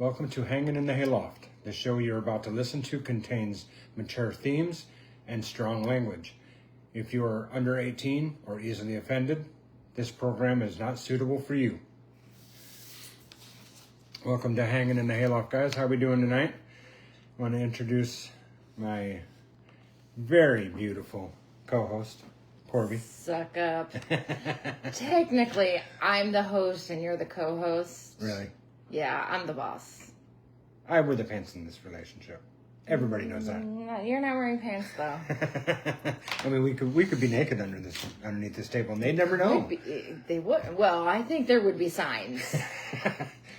Welcome to Hangin in the Hayloft. The show you're about to listen to contains mature themes and strong language. If you are under 18 or easily offended, this program is not suitable for you. Welcome to Hangin in the Hayloft, guys. How are we doing tonight? I want to introduce my very beautiful co-host, Corby. Suck up. Technically, I'm the host and you're the co-host. Really? Yeah, I'm the boss. I wear the pants in this relationship. Everybody knows that. No, you're not wearing pants, though. I mean, we could be naked underneath this table, and they'd never know. They would. Well, I think there would be signs.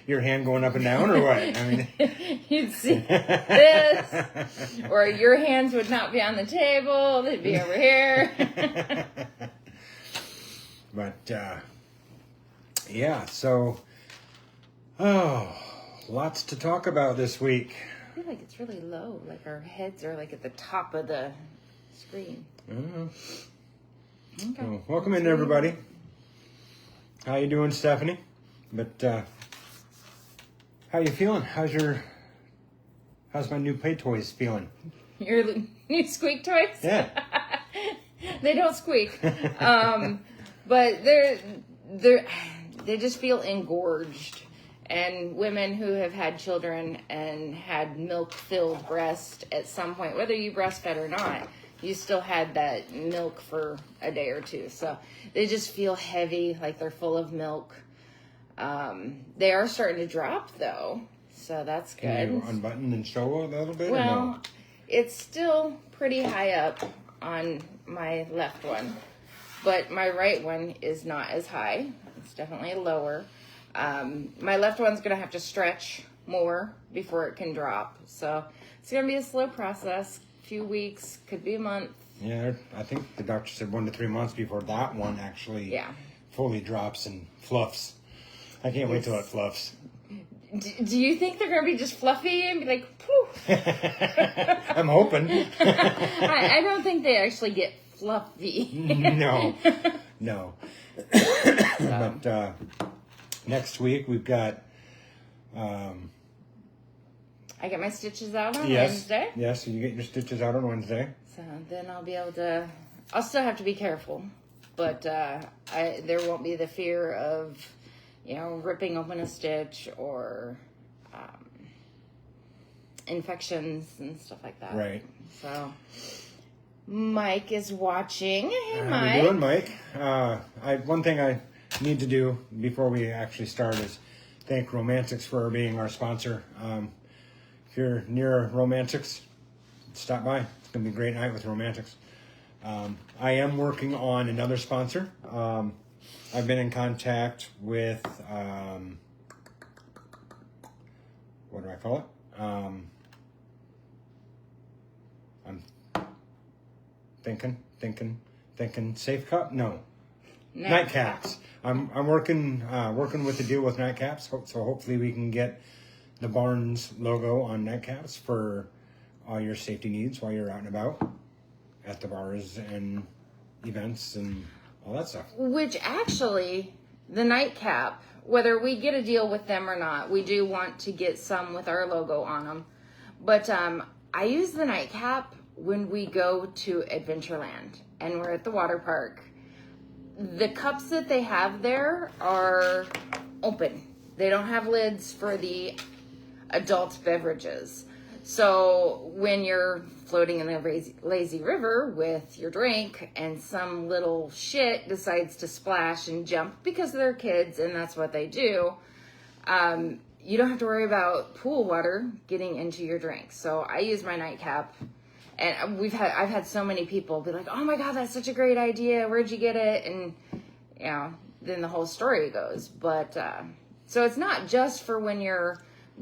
Your hand going up and down, or what? I mean, you'd see this, or your hands would not be on the table; they'd be over here. But yeah, so lots to talk about this week. I feel like it's really low. Like our heads are like at the top of the screen. Okay. Well, welcome in, everybody. How you doing, Stephanie? But how you feeling? How's my new play toys feeling? Your new squeak toys? Yeah. They don't squeak. But they just feel engorged. And women who have had children and had milk-filled breast at some point, whether you breastfed or not, you still had that milk for a day or two. So they just feel heavy, like they're full of milk. They are starting to drop, though, so that's good. Can you unbutton and show a little bit? Well, or no? It's still pretty high up on my left one, but my right one is not as high. It's definitely lower. My left one's going to have to stretch more before it can drop. So it's going to be a slow process. A few weeks, could be a month. Yeah, I think the doctor said 1 to 3 months before that one actually fully drops and fluffs. I can't wait till it fluffs. Do you think they're going to be just fluffy and be like, poof? I'm hoping. I don't think they actually get fluffy. No. But next week we've got... I get my stitches out on Wednesday. Yes, so you get your stitches out on Wednesday. So then I'll be able to... I'll still have to be careful. But there won't be the fear of... ripping open a stitch or infections and stuff like that. Right. So, Mike is watching. Hey, Mike. How you doing, Mike? One thing I need to do before we actually start is thank Romantics for being our sponsor. If you're near Romantics, stop by. It's going to be a great night with Romantics. I am working on another sponsor. I've been in contact with, what do I call it? I'm thinking Safe Cup? No. Nightcaps. I'm working with the deal with Nightcaps, so hopefully we can get the Barnes logo on Nightcaps for all your safety needs while you're out and about at the bars and events and all that stuff. Which actually, the nightcap, whether we get a deal with them or not, we do want to get some with our logo on them. But I use the nightcap when we go to Adventureland and we're at the water park. The cups that they have there are open. They don't have lids for the adult beverages. So when you're floating in the lazy river with your drink and some little shit decides to splash and jump because they're kids and that's what they do, you don't have to worry about pool water getting into your drink. So I use my nightcap, and I've had so many people be like, "Oh my God, that's such a great idea. Where'd you get it?" And then the whole story goes. But so it's not just for when you're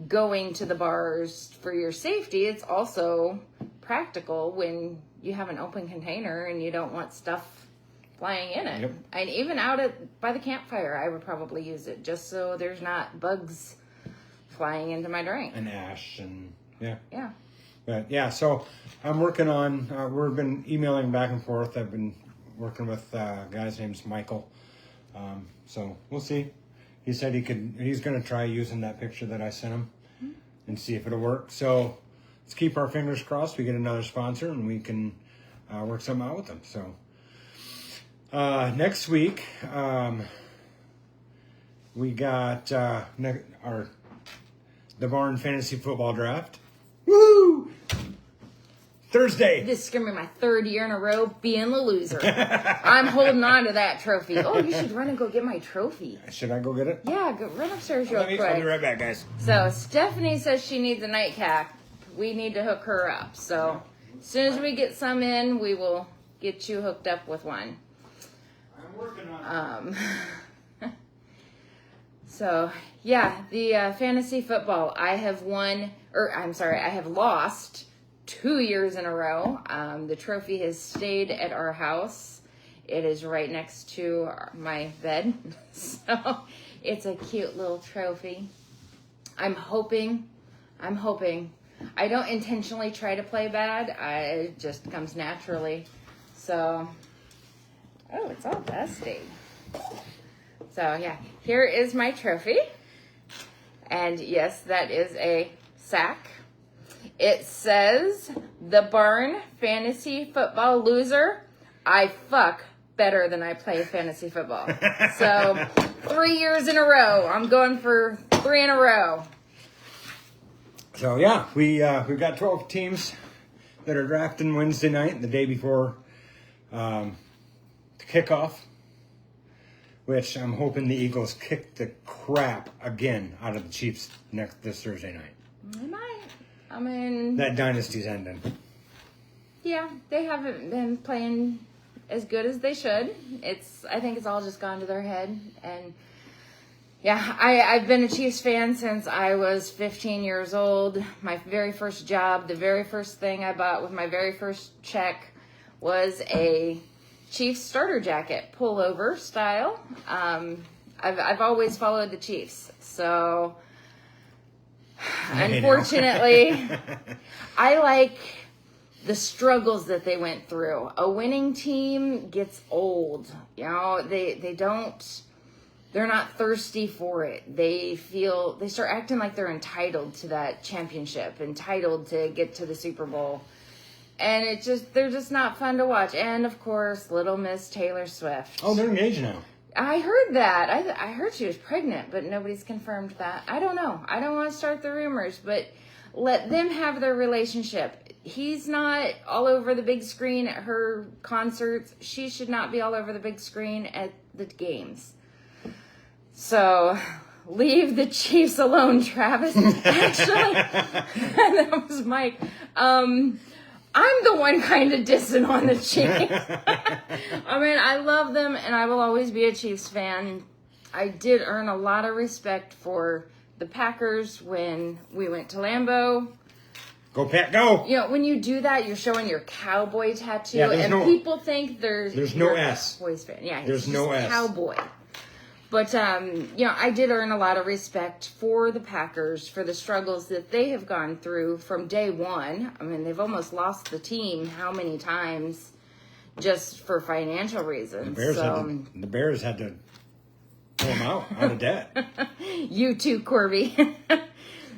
going to the bars for your safety. It's also practical when you have an open container and you don't want stuff flying in it. Yep. And even out by the campfire, I would probably use it just so there's not bugs flying into my drink. And ash and yeah. But yeah, so I'm working on, we've been emailing back and forth. I've been working with a guy's name's Michael. So we'll see. He said he's going to try using that picture that I sent him and see if it'll work. So let's keep our fingers crossed. We get another sponsor and we can work something out with them. So next week, we got the Barn Fantasy Football Draft. Woo! Thursday. This is going to be my third year in a row being the loser. I'm holding on to that trophy. Oh, you should run and go get my trophy. Should I go get it? Yeah, go run upstairs real quick. I'll be right back, guys. So Stephanie says she needs a nightcap. We need to hook her up. So as soon as we get some in, we will get you hooked up with one. I'm working on it. So yeah, the fantasy football. I have lost 2 years in a row. The trophy has stayed at our house. It is right next to my bed. So it's a cute little trophy. I'm hoping. I don't intentionally try to play bad. It just comes naturally. So, oh, it's all dusty. So yeah, here is my trophy. And yes, that is a sack. It says, the Barn Fantasy Football Loser. I fuck better than I play fantasy football. So 3 years in a row. I'm going for 3 in a row. So yeah, we've got 12 teams that are drafting Wednesday night, the day before the kickoff, which I'm hoping the Eagles kick the crap again out of the Chiefs this Thursday night. They might. I mean, that dynasty's ending. Yeah, they haven't been playing as good as they should. I think it's all just gone to their head. And yeah, I've been a Chiefs fan since I was 15 years old. My very first job, the very first thing I bought with my very first check was a Chiefs starter jacket, pullover style. I've always followed the Chiefs, so unfortunately, I like the struggles that they went through. A winning team gets old. You know, they're not thirsty for it. They start acting like they're entitled to that championship, entitled to get to the Super Bowl. And they're just not fun to watch. And of course, little Miss Taylor Swift. Oh, they're engaged now. I heard that. I heard she was pregnant, but nobody's confirmed that. I don't know. I don't want to start the rumors, but let them have their relationship. He's not all over the big screen at her concerts. She should not be all over the big screen at the games. So leave the Chiefs alone, Travis. Actually, that was Mike. I'm the one kind of dissing on the Chiefs. I mean, I love them, and I will always be a Chiefs fan. I did earn a lot of respect for the Packers when we went to Lambeau. Go, Pat, go! You know, when you do that, you're showing your cowboy tattoo, yeah, and people think there's no S. Cowboys fan. Yeah, there's no S. Cowboy. But, you know, I did earn a lot of respect for the Packers, for the struggles that they have gone through from day one. I mean, they've almost lost the team how many times just for financial reasons. The Bears had to pull them out of debt. You too, Corby.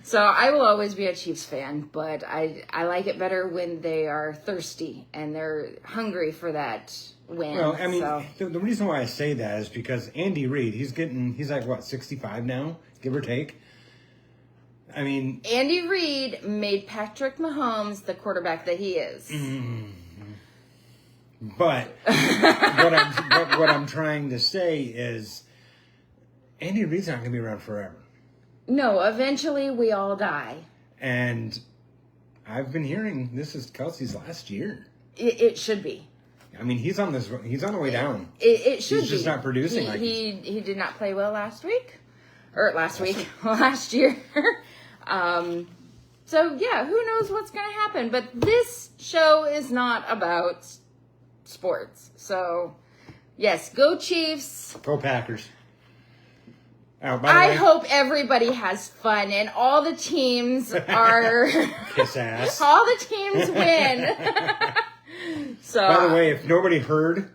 So I will always be a Chiefs fan, but I like it better when they are thirsty and they're hungry for that win. Well, I mean, the reason why I say that is because Andy Reid, he's like, what, 65 now, give or take? I mean... Andy Reid made Patrick Mahomes the quarterback that he is. But what I'm trying to say is Andy Reid's not going to be around forever. No, eventually we all die. And I've been hearing this is Kelsey's last year. It should be. I mean, he's on the way down. It should be. He's just not producing he did not play well last year. So yeah, who knows what's going to happen? But this show is not about sports. So yes, go Chiefs. Go Packers. Oh, I hope everybody has fun and all the teams are kiss ass. All the teams win. So, by the way, if nobody heard,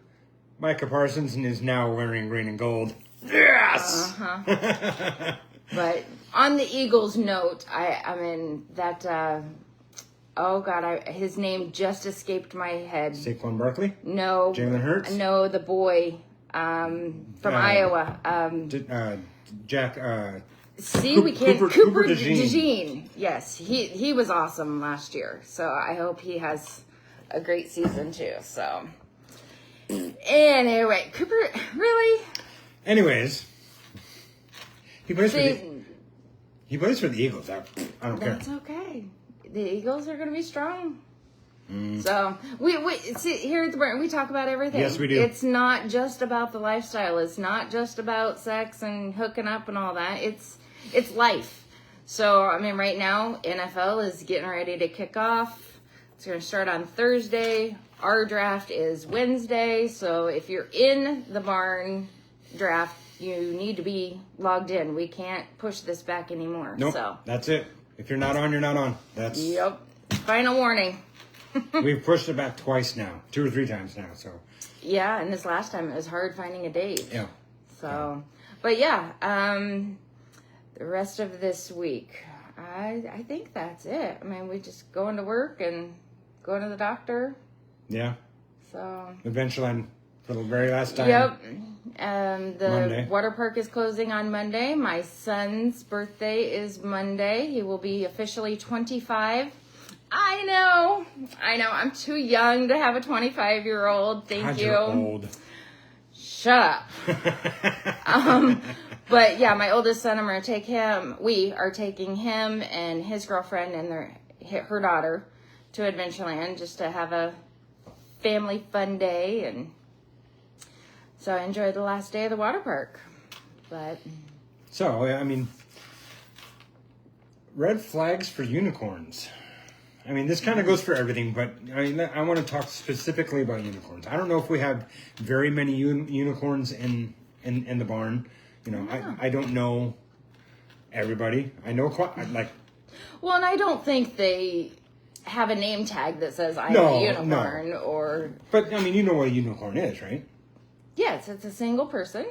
Micah Parsons is now wearing green and gold. Yes. But on the Eagles note, I mean that. Oh God, his name just escaped my head. Saquon Barkley? No. Jalen Hurts? No, the boy from Iowa. Jack. See, we can't. Cooper DeJean. DeJean. Yes, he was awesome last year. So I hope he has a great season too. So anyway, Cooper, really? Anyways, he plays for the Eagles. I don't care. That's okay. The Eagles are going to be strong. So we see here at the Burn, we talk about everything. Yes, we do. It's not just about the lifestyle. It's not just about sex and hooking up and all that. It's life. So I mean, right now NFL is getting ready to kick off. It's going to start on Thursday. Our draft is Wednesday. So if you're in the barn draft, you need to be logged in. We can't push this back anymore. Nope. So That's it. If you're not on, you're not on. That's yep. Final warning. We've pushed it back twice now, 2 or 3 times now. So Yeah, and this last time it was hard finding a date. yeah. So, but yeah, the rest of this week, I think that's it. I mean, we just going to work and going to the doctor. Yeah. So. Eventually, for the very last time. Yep. The Monday. water park is closing on Monday. My son's birthday is Monday. He will be officially 25. I know. I'm too young to have a 25-year-old. Thank God, you. you're old. Shut up. But yeah, my oldest son, I'm going to take him. We are taking him and his girlfriend and her daughter to Adventureland just to have a family fun day. And so I enjoyed the last day of the water park. But So, I mean, red flags for unicorns. I mean, this kind of goes for everything, but I mean, I want to talk specifically about unicorns. I don't know if we have very many unicorns in the barn. You know, I don't know everybody. I know like. well, and I don't think they have a name tag that says I'm a unicorn or. But I mean, you know what a unicorn is, right? Yes, it's a single person,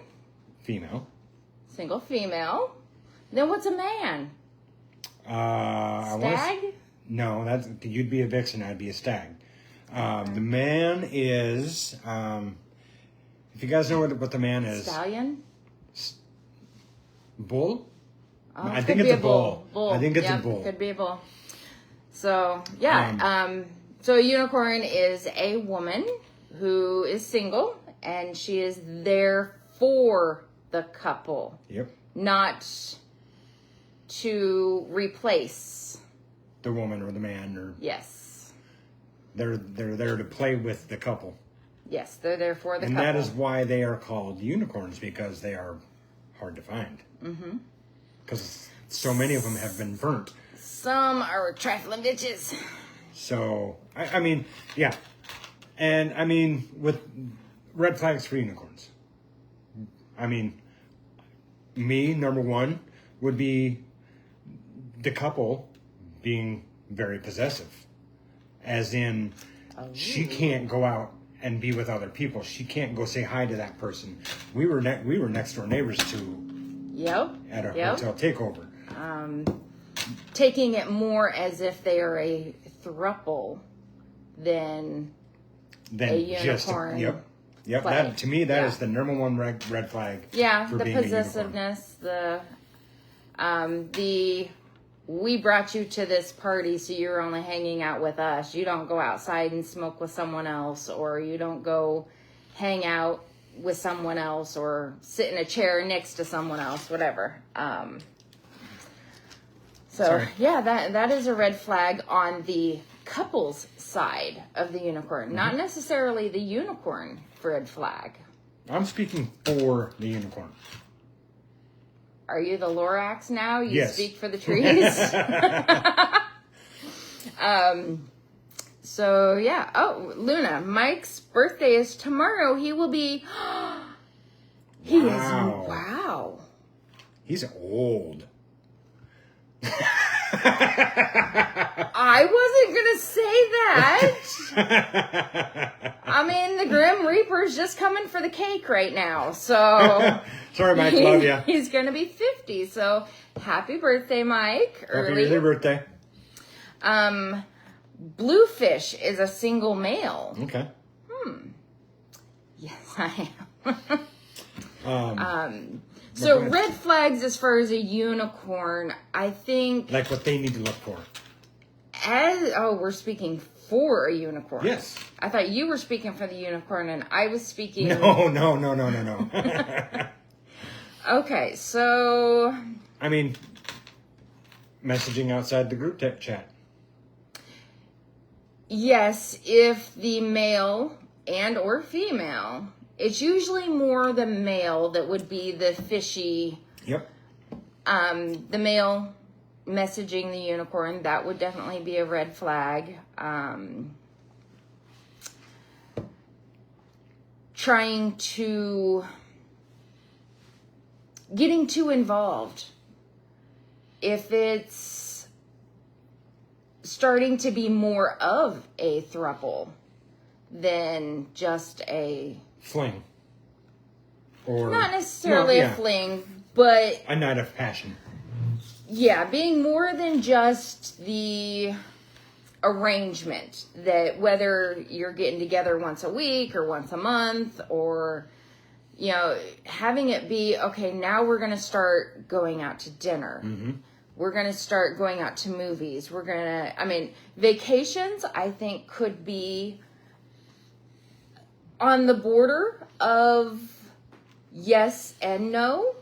Female. single female. Then what's a man? Stag? No, you'd be a vixen. I'd be a stag. The man is. If you guys know what the man is, Stallion? bull. Oh, I think it's a bull. I think it's a bull. Could be a bull. So, yeah. So a unicorn is a woman who is single, and she is there for the couple. Yep. Not to replace the woman or the man, or yes, they're there to play with the couple. Yes, they're there for the and couple. that is why they are called unicorns, because they are hard to find. Mm-hmm. Because so many of them have been burnt. Some are trifling bitches. So I mean, yeah, and I mean with red flags for unicorns. I mean, me number one would be the couple being very possessive, as in she can't go out and be with other people. She can't go say hi to that person. We were next door neighbors at a hotel takeover. Taking it more as if they are a throuple than a unicorn. Yep. Play. That to me is the number one red flag. Yeah, for the being possessiveness, we brought you to this party, so you're only hanging out with us. You don't go outside and smoke with someone else, or you don't go hang out with someone else, or sit in a chair next to someone else, whatever. Yeah, that is a red flag on the couple's side of the unicorn, not necessarily the unicorn red flag. I'm speaking for the unicorn. Are you the Lorax now? You yes. speak for the trees? So, yeah. Oh, Luna, Mike's birthday is tomorrow. He will be... Wow. He's old. I wasn't going to say that. I mean, the Grim Reaper's just coming for the cake right now. So sorry, Mike, love you. He's going to be 50. So happy birthday, Mike. Happy early birthday. Bluefish is a single male. Okay. Yes, I am. So red flags as far as a unicorn, I think. Like what they need to look for. We're speaking for a unicorn. Yes. I thought you were speaking for the unicorn, and I was speaking. No. Okay, so. I mean, messaging outside the group chat. Yes, if the male and or female, it's usually more the male that would be the fishy. Yep. The male messaging the unicorn, that would definitely be a red flag. Getting too involved. If it's starting to be more of a throuple than just a fling. Or not necessarily a fling, but a night of passion. Yeah, being more than just the arrangement, that whether you're getting together once a week or once a month, or having it be, okay, now we're going to start going out to dinner. Mm-hmm. We're going to start going out to movies. Vacations, I think, could be on the border of yes and no.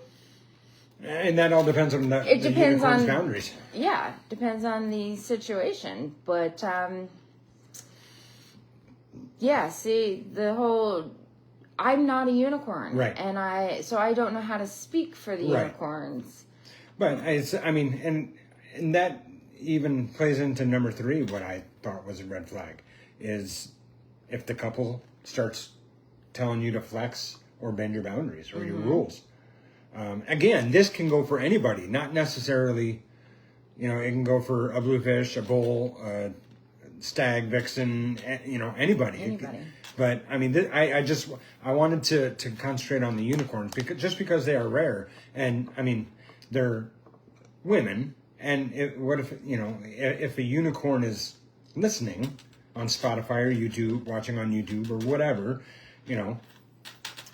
And that all depends on the unicorn's boundaries. Yeah, depends on the situation. But, I'm not a unicorn. Right. So I don't know how to speak for the unicorns. But, and that even plays into number 3, what I thought was a red flag, is if the couple starts telling you to flex or bend your boundaries or your rules. Again, this can go for anybody, not necessarily, it can go for a bluefish, a bull, a stag, vixen, anybody. But I wanted to concentrate on the unicorns because they are rare, and they're women. And what if if a unicorn is listening on Spotify or YouTube, watching on YouTube or whatever,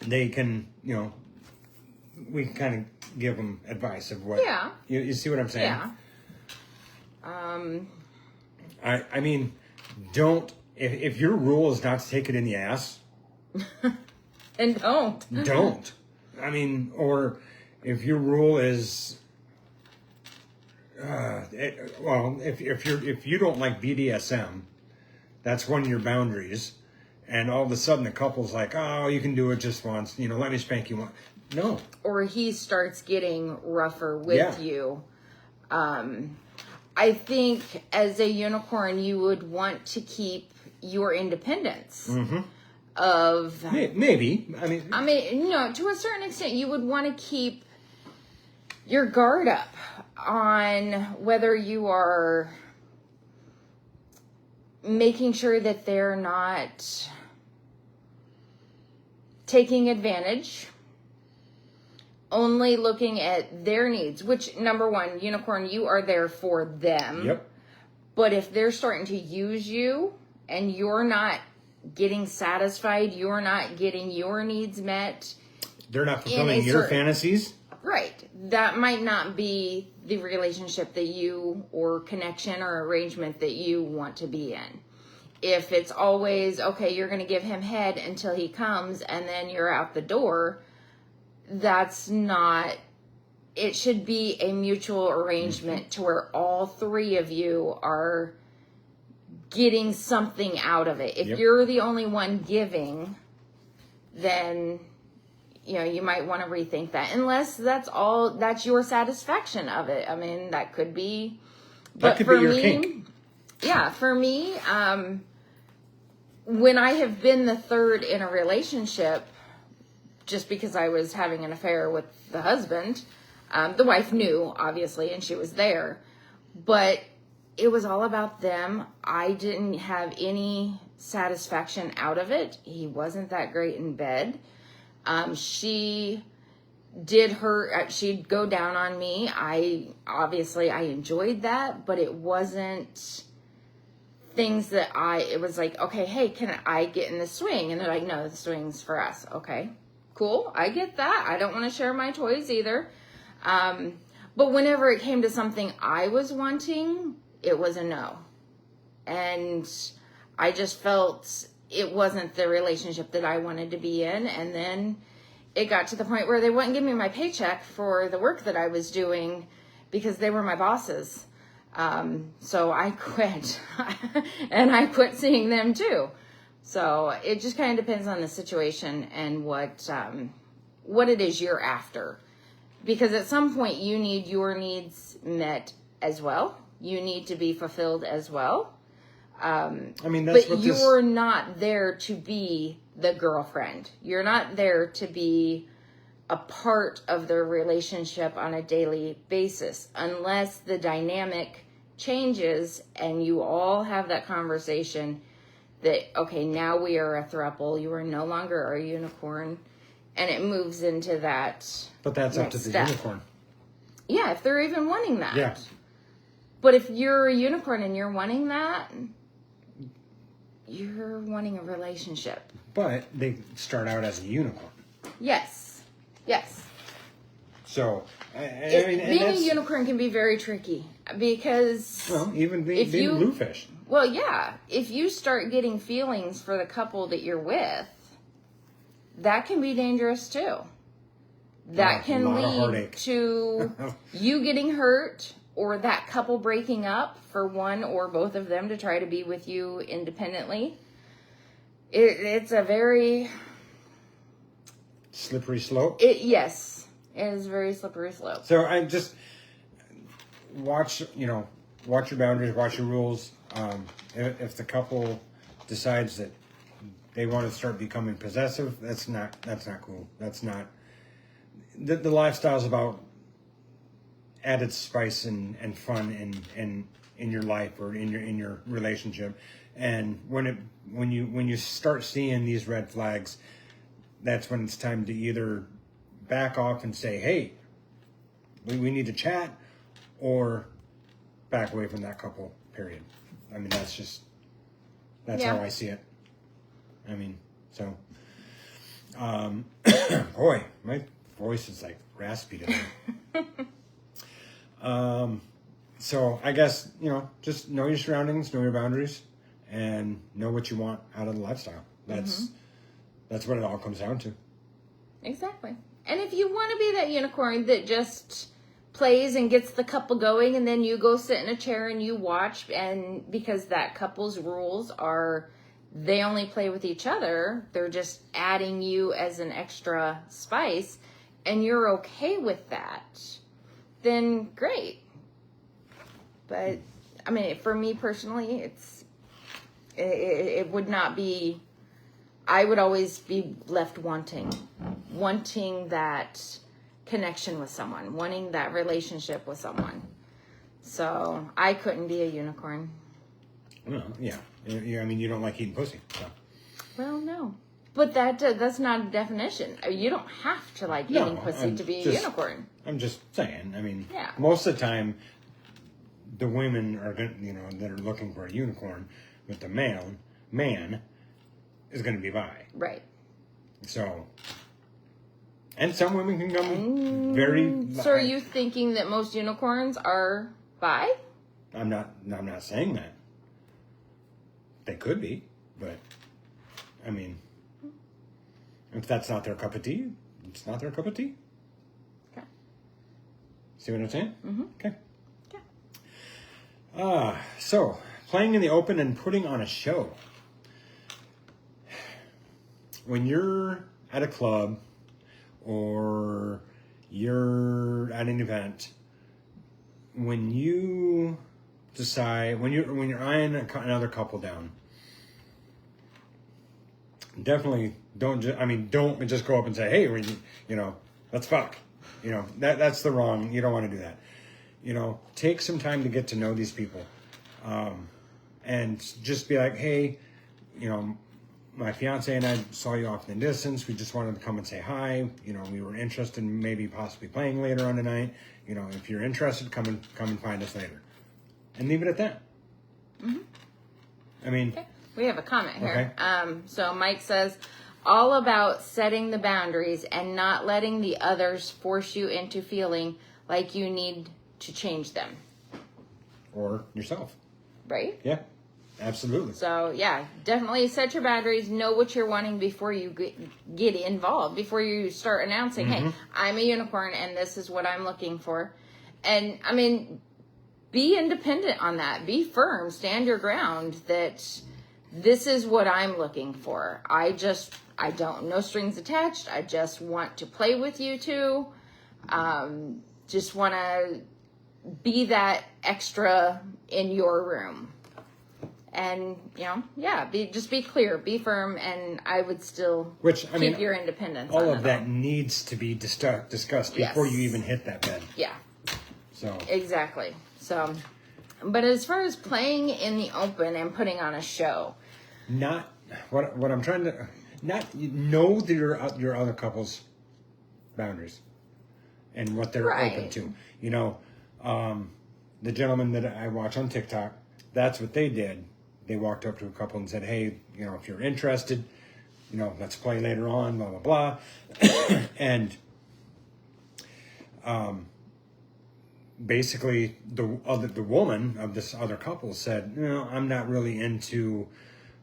they can we can kind of give them advice of what. Yeah. You see what I'm saying? Yeah. Don't if your rule is not to take it in the ass. And don't. Don't. Or if your rule is. If you don't like BDSM, that's one of your boundaries, and all of a sudden the couple's like, oh, you can do it just once, let me spank you once. No. Or he starts getting rougher with you. I think as a unicorn, you would want to keep your independence. Mm-hmm. Of maybe. To a certain extent, you would want to keep your guard up on whether you are making sure that they're not taking advantage, only looking at their needs, which, number one, unicorn, you are there for them. Yep. But if they're starting to use you and you're not getting satisfied, you're not getting your needs met, they're not fulfilling your fantasies. Right. That might not be the relationship that you, or connection or arrangement that you want to be in. If it's always, okay, you're going to give him head until he comes and then you're out the door, that's not, it should be a mutual arrangement to where all three of you are getting something out of it. If you're the only one giving, then you might want to rethink that, unless that's your satisfaction of it. That could be, but that could be your kink. Yeah, for me, when I have been the third in a relationship, just because I was having an affair with the husband, the wife knew, obviously, and she was there, but it was all about them. I didn't have any satisfaction out of it. He wasn't that great in bed. She'd go down on me. I enjoyed that, but it wasn't things that it was like, okay, hey, can I get in the swing? And they're like, no, the swing's for us. Okay, cool. I get that. I don't want to share my toys either. But whenever it came to something I was wanting, it was a no. And I just felt it wasn't the relationship that I wanted to be in. And then it got to the point where they wouldn't give me my paycheck for the work that I was doing because they were my bosses. So I quit. And I quit seeing them too. So it just kind of depends on the situation and what it is you're after. Because at some point you need your needs met as well. You need to be fulfilled as well. But you're not there to be the girlfriend. You're not there to be a part of their relationship on a daily basis unless the dynamic changes and you all have that conversation that, okay, now we are a throuple. You are no longer a unicorn. And it moves into that. But that's up to the unicorn. Yeah, if they're even wanting that. Yeah. But if you're a unicorn and you're wanting that, you're wanting a relationship. But they start out as a unicorn. Yes. Yes. So, being a unicorn can be very tricky because... Well, even being bluefish. Well, yeah. If you start getting feelings for the couple that you're with, that can be dangerous too. That can lead to you getting hurt or that couple breaking up for one or both of them to try to be with you independently. It's a very... slippery slope? Yes. It is a very slippery slope. So I just watch your boundaries, watch your rules. If the couple decides that they want to start becoming possessive, that's not cool. That's not the lifestyle's about added spice and fun in your life or in your relationship. And when you start seeing these red flags, that's when it's time to either back off and say, hey, we need to chat, or back away from that couple, period. I mean, that's how I see it. I mean, so, boy, my voice is like raspy today. So I guess, just know your surroundings, know your boundaries, and know what you want out of the lifestyle. That's what it all comes down to. Exactly. And if you want to be that unicorn that just plays and gets the couple going, and then you go sit in a chair and you watch, and because that couple's rules are they only play with each other, they're just adding you as an extra spice, and you're okay with that, then great. But I mean, for me personally, it would not be. I would always be left wanting that connection with someone, wanting that relationship with someone. So I couldn't be a unicorn. Well, yeah. I mean, you don't like eating pussy. So. Well, no. But that's not a definition. You don't have to like eating pussy to be a unicorn. I'm just saying. I mean, most of the time, the women are that are looking for a unicorn with the man is going to be bi. Right. So, and some women can come very. So, are you thinking that most unicorns are bi? I'm not saying that. They could be, but I mean, if that's not their cup of tea, it's not their cup of tea. Okay. See what I'm saying? Mm-hmm. Okay. Yeah. So playing in the open and putting on a show. When you're at a club or you're at an event, when you decide, when you're eyeing another couple down, definitely don't just go up and say, hey, let's fuck. That's the wrong. You don't want to do that. Take some time to get to know these people. And just be like, hey, my fiance and I saw you off in the distance. We just wanted to come and say hi. We were interested in maybe possibly playing later on tonight. If you're interested, come and find us later. And leave it at that. Mm-hmm. I mean... Okay. We have a comment here. Okay. So Mike says, all about setting the boundaries and not letting the others force you into feeling like you need to change them. Or yourself. Right? Yeah, absolutely. So, yeah, definitely set your boundaries. Know what you're wanting before you get involved, before you start announcing, hey, I'm a unicorn and this is what I'm looking for. And, I mean, be independent on that. Be firm. Stand your ground that this is what I'm looking for. I don't, no strings attached. I just want to play with you two. Just want to be that extra in your room. And, just be clear, be firm, and I would still keep your independence. All of that needs to be discussed before you even hit that bed. Yeah. So. Exactly. So, but as far as playing in the open and putting on a show. Not, what I'm trying to, not, know your other couple's boundaries and what they're open to. The gentleman that I watch on TikTok, that's what they did. They walked up to a couple and said, hey, if you're interested, let's play later on, blah, blah, blah. And basically the woman of this other couple said, I'm not really into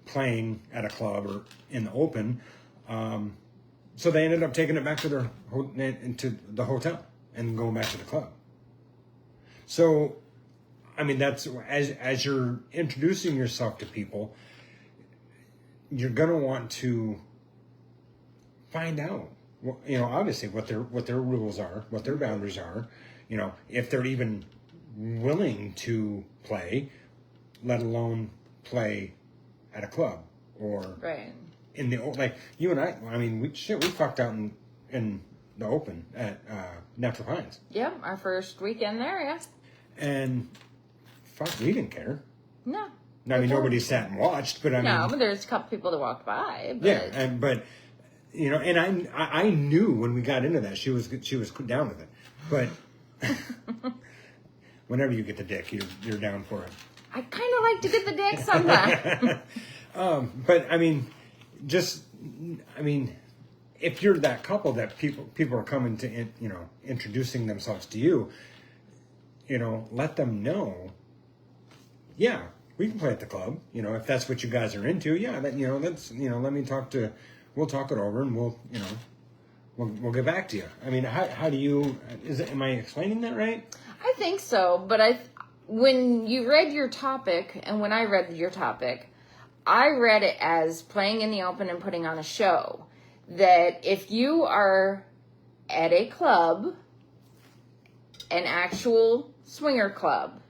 playing at a club or in the open. So they ended up taking it back to into the hotel and going back to the club. So, I mean, that's as you're introducing yourself to people, you're gonna want to find out, obviously what their rules are, what their boundaries are, if they're even willing to play, let alone play at a club or in the, like you and I mean, we fucked out in the open at Natural Pines. Yeah, our first weekend there, yeah. And fuck, we didn't care. No. I mean, nobody sat and watched, but I mean... No, but there's a couple people that walked by. But... Yeah, but I knew when we got into that, she was down with it. But whenever you get the dick, you're down for it. I kind of like to get the dick sometimes. But I mean, if you're that couple that people are coming to, introducing themselves to you, let them know. Yeah, we can play at the club. If that's what you guys are into. Yeah, that let me talk to. We'll talk it over and we'll get back to you. I mean, how do you? Am I explaining that right? I think so, but when you read your topic and when I read your topic, I read it as playing in the open and putting on a show. That if you are at a club, an actual swinger club,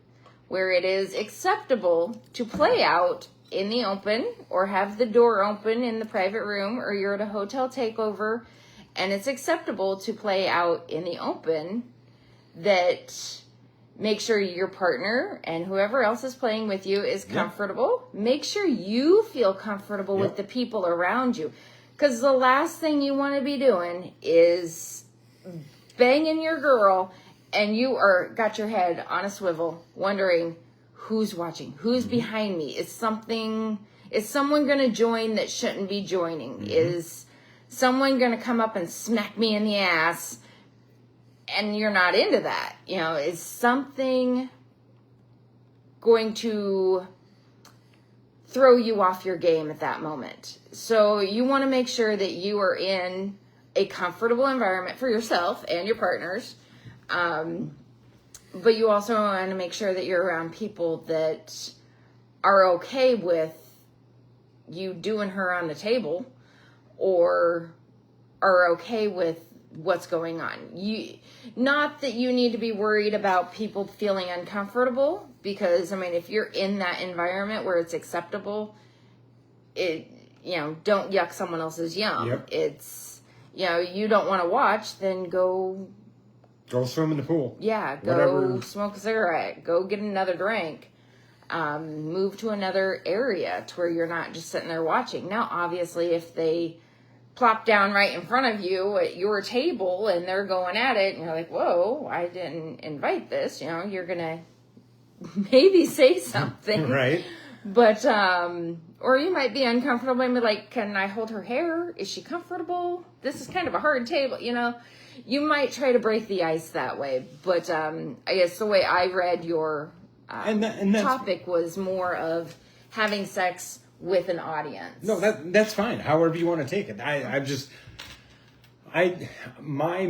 where it is acceptable to play out in the open or have the door open in the private room, or you're at a hotel takeover and it's acceptable to play out in the open, that make sure your partner and whoever else is playing with you is comfortable. Yep. Make sure you feel comfortable with the people around you. Because the last thing you want to be doing is banging your girl and you got your head on a swivel wondering who's watching, who's behind me. Is someone going to join that shouldn't be joining? Mm-hmm. Is someone going to come up and smack me in the ass? And you're not into that. Is something going to throw you off your game at that moment? So you want to make sure that you are in a comfortable environment for yourself and your partners. But you also want to make sure that you're around people that are okay with you doing her on the table or are okay with what's going on. Not that you need to be worried about people feeling uncomfortable, because if you're in that environment where it's acceptable, don't yuck someone else's yum. Yep. It's, you don't want to watch, then go swim in the pool. Yeah, go smoke a cigarette, go get another drink. move to another area to where you're not just sitting there watching. Now, obviously, if they plop down right in front of you at your table and they're going at it and you're like, whoa, I didn't invite this, you're going to maybe say something. Right. But, or you might be uncomfortable and be like, can I hold her hair? Is she comfortable? This is kind of a hard table, You might try to break the ice that way. But I guess the way I read your topic was more of having sex with an audience. No, that's fine. However you want to take it. My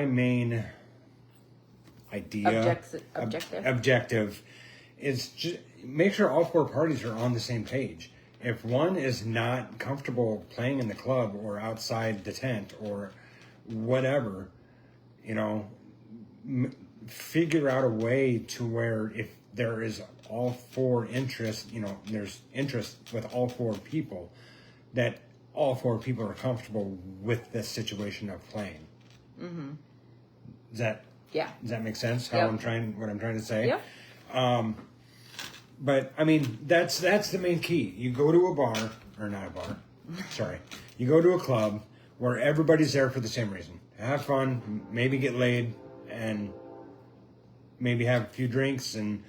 main idea, objective is just make sure all four parties are on the same page. If one is not comfortable playing in the club or outside the tent or whatever, figure out a way to where if there is all four interests, there's interest with all four people, that all four people are comfortable with this situation of playing. Mm-hmm. Does that make sense? What I'm trying to say? Yeah. But I mean, that's the main key. You go to a bar, or not a bar, sorry. You go to a club where everybody's there for the same reason. Have fun, maybe get laid, and maybe have a few drinks and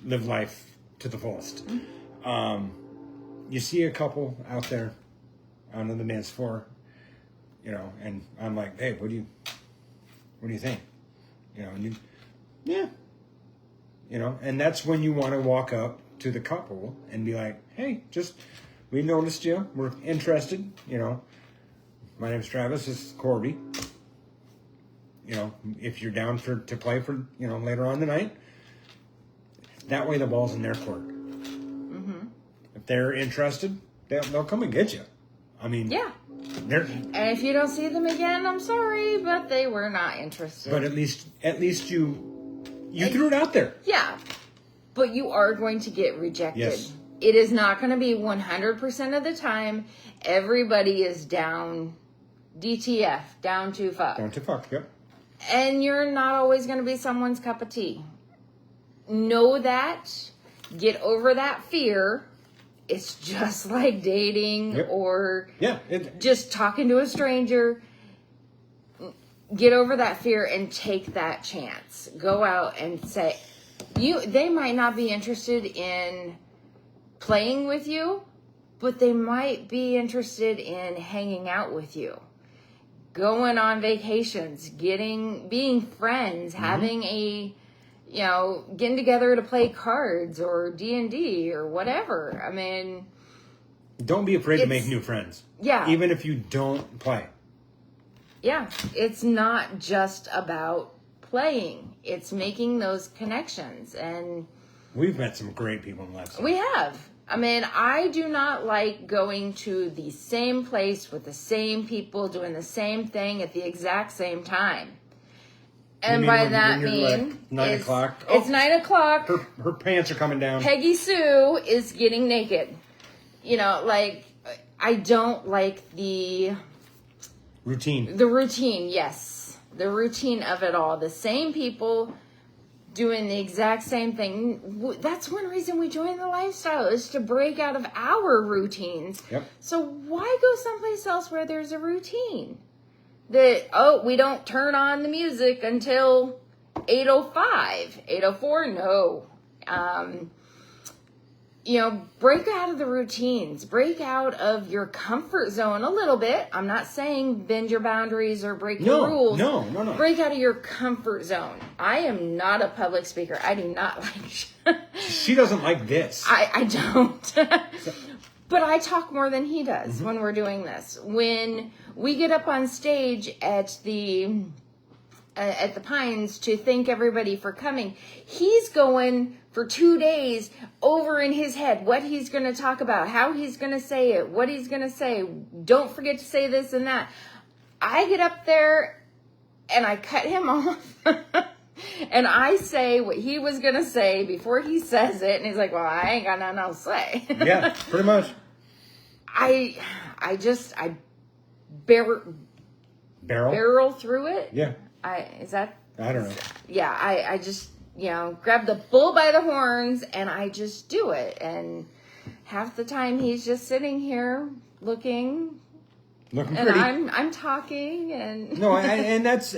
live life to the fullest. Mm-hmm. You see a couple out there on the dance floor, and I'm like, hey, what do you think? And that's when you want to walk up to the couple and be like, hey, we noticed you. We're interested. My name's Travis. This is Corby. If you're down to play for, later on tonight, that way the ball's in their court. Mm-hmm. If they're interested, they'll come and get you. I mean, yeah. And if you don't see them again, I'm sorry, but they were not interested. But at least you threw it out there. Yeah. But you are going to get rejected. Yes. It is not going to be 100% of the time. Everybody is down DTF, down to fuck. Down to fuck, yep. And you're not always going to be someone's cup of tea. Know that. Get over that fear. It's just like dating or just talking to a stranger. Get over that fear and take that chance. Go out and say, they might not be interested in playing with you, but they might be interested in hanging out with you. Going on vacations, being friends, mm-hmm. having getting together to play cards or D&D or whatever. I mean, don't be afraid to make new friends. Yeah. Even if you don't play. Yeah. It's not just about playing. It's making those connections. And we've met some great people in life. We have. I mean, I do not like going to the same place with the same people doing the same thing at the exact same time. And by that mean, like 9 o'clock. It's 9 o'clock. Her pants are coming down. Peggy Sue is getting naked. I don't like the routine. The routine, yes. The routine of it all. The same people doing the exact same thing. That's one reason we joined the lifestyle, is to break out of our routines. Yep. So why go someplace else where there's a routine? We don't turn on the music until 8:05, 8:04, no. Break out of the routines. Break out of your comfort zone a little bit. I'm not saying bend your boundaries or break your rules. No. Break out of your comfort zone. I am not a public speaker. I do not like... She doesn't like this. I don't. But I talk more than he does mm-hmm. when we're doing this. When we get up on stage at the Pines to thank everybody for coming, he's going for 2 days over in his head what he's going to talk about, how he's going to say it, what he's going to say. Don't forget to say this and that. I get up there and I cut him off. And I say what he was going to say before he says it. And he's like, well, I ain't got nothing else to say. Yeah, pretty much. I barrel through it. Yeah. Is that? I don't know. Yeah, I just grab the bull by the horns and I just do it. And half the time he's just sitting here looking and pretty. I'm talking and No, and that's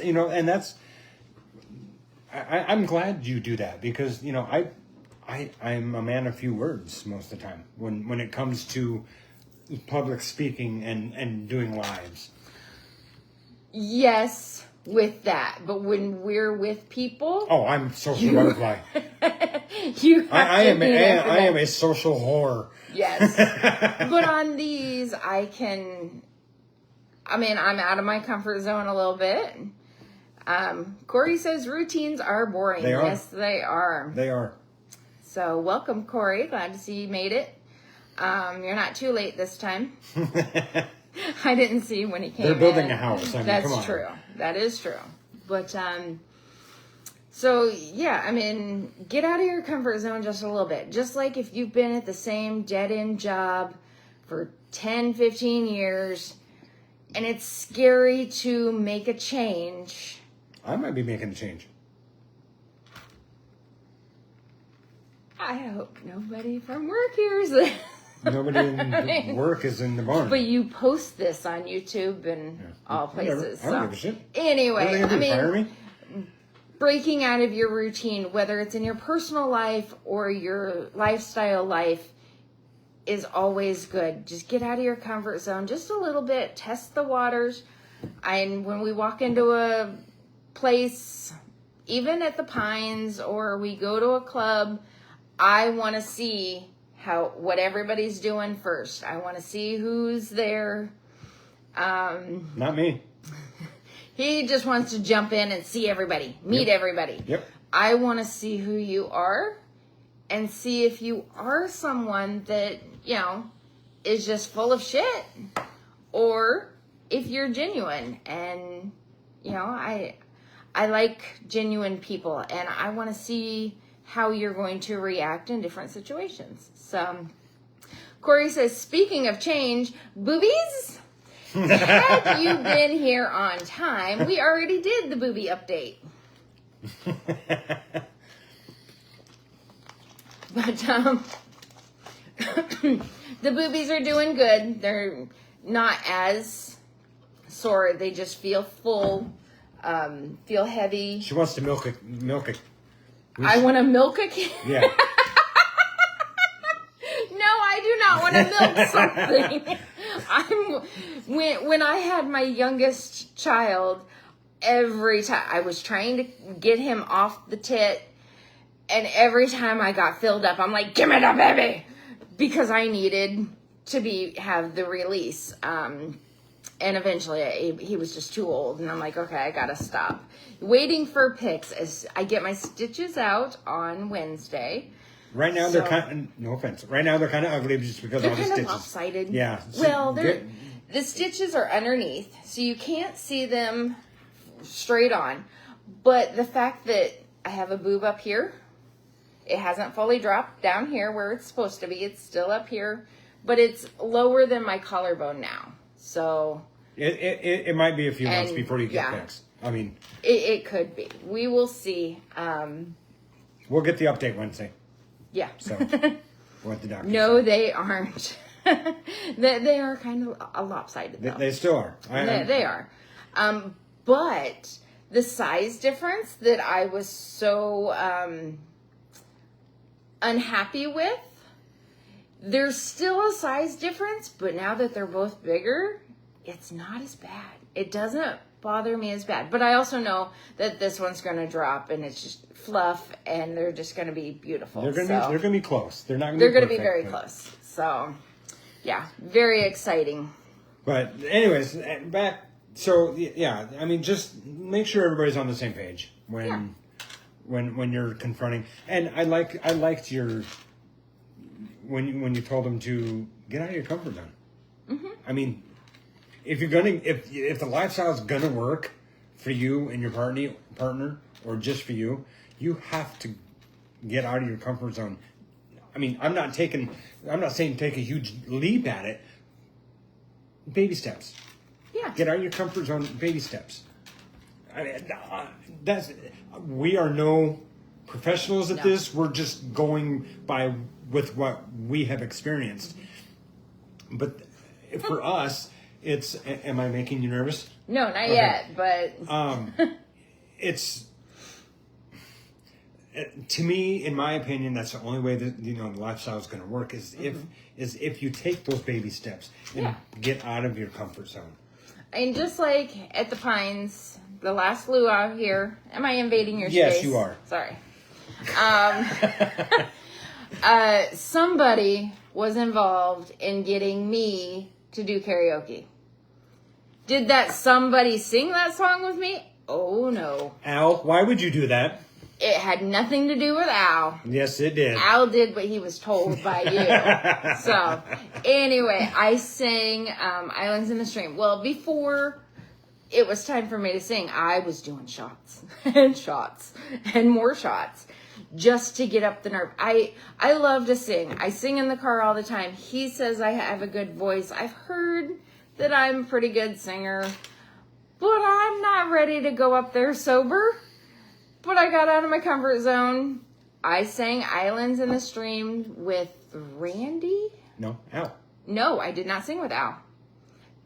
I'm glad you do that because I'm a man of few words most of the time when it comes to public speaking and doing lives. Yes, with that, but when we're with people, I'm social butterfly. You have I to I am a social whore. Yes, but on these, I'm out of my comfort zone a little bit. Corey says routines are boring. They are. Yes, they are. They are. So welcome, Corey. Glad to see you made it. You're not too late this time. I didn't see when he came in. They're building a house. That's come on. true. That is true. But, so yeah, get out of your comfort zone just a little bit. Just like if you've been at the same dead-end job for 10, 15 years, and it's scary to make a change. I might be making a change. I hope nobody from work hears this. Nobody in work is in the barn. But you post this on YouTube and all places. Whatever. I don't give a shit. Anyway, What are they gonna do, fire me? Breaking out of your routine, whether it's in your personal life or your lifestyle life, is always good. Just get out of your comfort zone just a little bit. Test the waters. And when we walk into a place, even at the Pines, or we go to a club, I want to see what everybody's doing first. I want to see who's there. Not me. He just wants to jump in and see everybody, meet everybody. Yep. I want to see who you are and see if you are someone that, is just full of shit, or if you're genuine. And, I like genuine people, and I want to see how you're going to react in different situations. So, Corey says, speaking of change, boobies, had you been here on time, we already did the booby update. But, the boobies are doing good. They're not as sore. They just feel full, feel heavy. She wants to milk it. I want to milk a kid. Yeah. No, I do not want to milk something. When I had my youngest child, every time I was trying to get him off the tit, and every time I got filled up, I'm like, give me the baby, because I needed to have the release. And eventually he was just too old, and I'm like, okay, I gotta stop. Waiting for pics as I get my stitches out on Wednesday. Right now they're no offense. Right now they're kind of ugly just because of all the They're kind stitches. of lopsided. Yeah. Well, the stitches are underneath, so you can't see them straight on. But the fact that I have a boob up here, it hasn't fully dropped down here where it's supposed to be. It's still up here, but it's lower than my collarbone now. So it might be a few months before you get fixed. It could be. We will see. We'll get the update Wednesday. Yeah. So what the doctor No, said. they aren't. They are kind of lopsided, though. They still are. They are. But the size difference that I was so unhappy with, there's still a size difference, but now that they're both bigger, it's not as bad. It doesn't bother me as bad. But I also know that this one's going to drop, and it's just fluff, and they're just going to be beautiful. They're going to be close. They're not going to be They're going to be perfect, very close. So, yeah, very exciting. But anyways, back. So yeah, just make sure everybody's on the same page when you're confronting. And I liked your when you told them to get out of your comfort zone. Mm-hmm. If you're if the lifestyle is gonna work for you and your partner, or just for you, you have to get out of your comfort zone. I'm not saying take a huge leap at it. Baby steps. Yeah. Get out of your comfort zone. Baby steps. We are no professionals at this. We're just going by with what we have experienced. But for us, it's. Am I making you nervous? No, not yet. But it's. To me, in my opinion, that's the only way that the lifestyle is going to work is if you take those baby steps and get out of your comfort zone. And just like at the Pines, the last luau here. Am I invading your space? Yes, you are. Sorry. Somebody was involved in getting me to do karaoke. Did that somebody sing that song with me? Oh no. Al, why would you do that? It had nothing to do with Al. Yes, it did. Al did what he was told by you. So, anyway, I sang Islands in the Stream. Well, before it was time for me to sing, I was doing shots and shots and more shots just to get up the nerve. I love to sing. I sing in the car all the time. He says I have a good voice. I've heard that I'm a pretty good singer, but I'm not ready to go up there sober. But I got out of my comfort zone. I sang Islands in the Stream with Randy. No, Al. No, I did not sing with Al.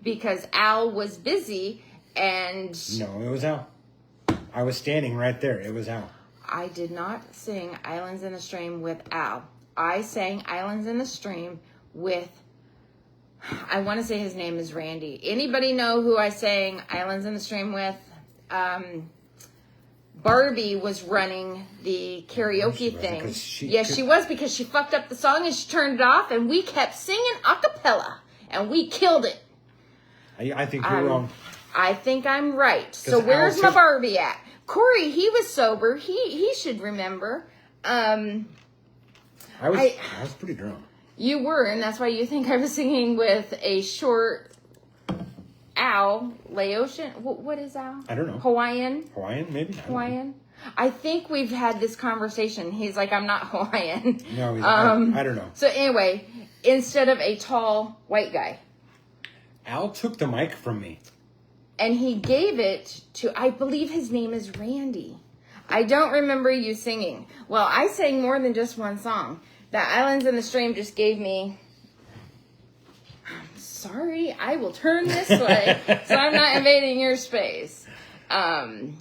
Because Al was busy and... No, it was Al. I was standing right there. It was Al. I did not sing Islands in the Stream with Al. I sang Islands in the Stream with... I want to say his name is Randy. Anybody know who I sang Islands in the Stream with? Barbie was running the karaoke thing. She was because she fucked up the song and she turned it off and we kept singing a cappella and we killed it. I think you're wrong. I think I'm right. So where's my Barbie at? Corey, he was sober. He should remember. I was pretty drunk. You were, and that's why you think I was singing with a short Al, Laotian. What is Al? I don't know. Hawaiian, maybe. Hawaiian. I think we've had this conversation. He's like, I'm not Hawaiian. No, I don't know. So anyway, instead of a tall white guy, Al took the mic from me. and he gave it to, I believe his name is Randy. I don't remember you singing. Well, I sang more than just one song. The Islands in the Stream just gave me... Sorry, I will turn this way so I'm not invading your space. I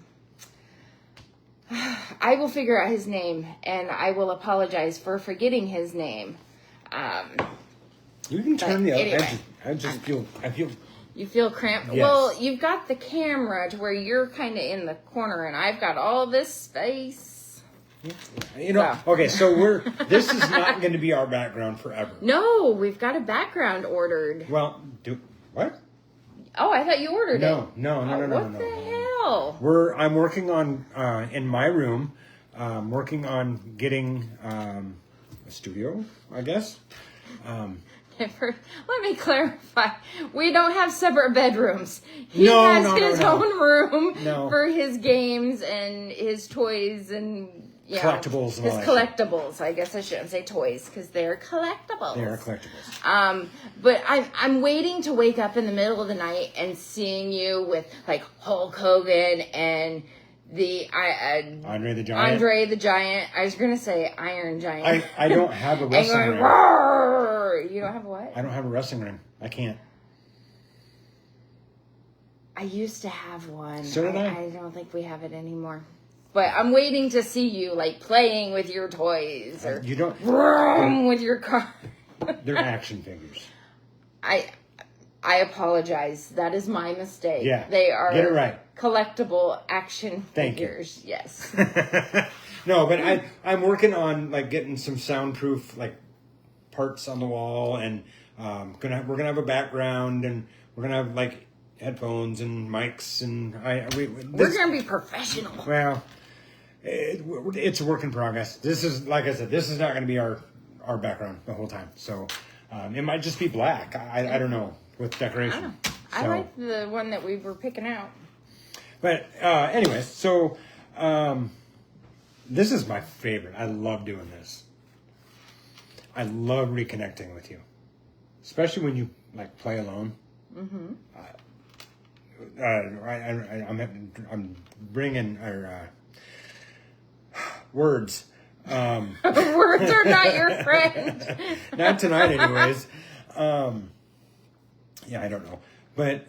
will figure out his name, and I will apologize for forgetting his name. You can turn the other. Anyway, I feel. You feel cramped? Yes. Well, you've got the camera to where you're kind of in the corner, and I've got all this space. Okay, so this is not going to be our background forever. No, we've got a background ordered. Well, what? Oh, I thought you ordered it. No. What the hell? I'm working on in my room, working on getting a studio, I guess. Let me clarify. We don't have separate bedrooms. He has his own room for his games and his toys and collectibles. His collectibles. I guess I shouldn't say toys because they're collectibles. They are collectibles. But I'm waiting to wake up in the middle of the night and seeing you with like Hulk Hogan and the Andre the Giant. Andre the Giant. I was gonna say Iron Giant. I don't have a wrestling ring. Roar! You don't have what? I don't have a wrestling ring. I can't. I used to have one. So did I. I don't think we have it anymore. But I'm waiting to see you like playing with your toys or you don't with your car. They're action figures. I apologize. That is my mistake. Yeah. They are Get it right. Collectible action Thank figures. You. Yes. No, but I'm working on like getting some soundproof like parts on the wall, and we're gonna have a background, and we're gonna have like headphones and mics, and we're gonna be professional. Well, it's a work in progress. This is, like I said, this is not going to be our background the whole time. So it might just be black. I don't know, with decoration. I like the one that we were picking out. But anyways, so this is my favorite. I love doing this. I love reconnecting with you, especially when you like play alone. Mm-hmm. I'm bringing words. Words are not your friend. Not tonight, anyways. Yeah, I don't know, but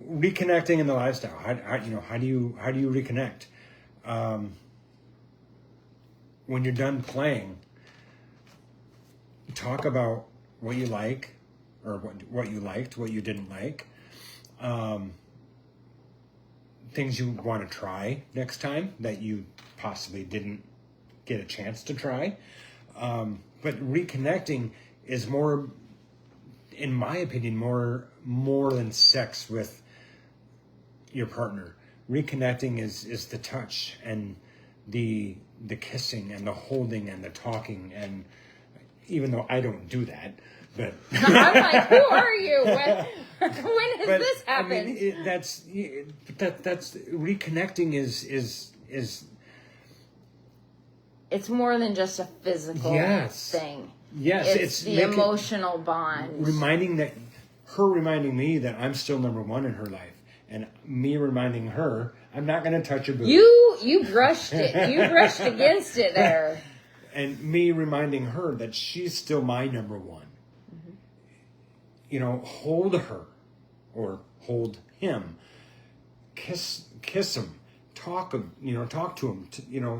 reconnecting in the lifestyle. How do you reconnect? When you're done playing, talk about what you like, or what you liked, what you didn't like, things you want to try next time that you possibly didn't get a chance to try. But reconnecting is more, in my opinion, more than sex with your partner. Reconnecting is the touch and the kissing and the holding and the talking, and even though I don't do that, but I'm like, who are you? When has this happened? I mean, that's reconnecting is it's more than just a physical thing. Yes, it's the emotional bond. Reminding me that I'm still number one in her life, and me reminding her I'm not going to touch a boob. You brushed it. You brushed against it there. And me reminding her that she's still my number one. Mm-hmm. Hold her, or hold him, kiss him, talk to him.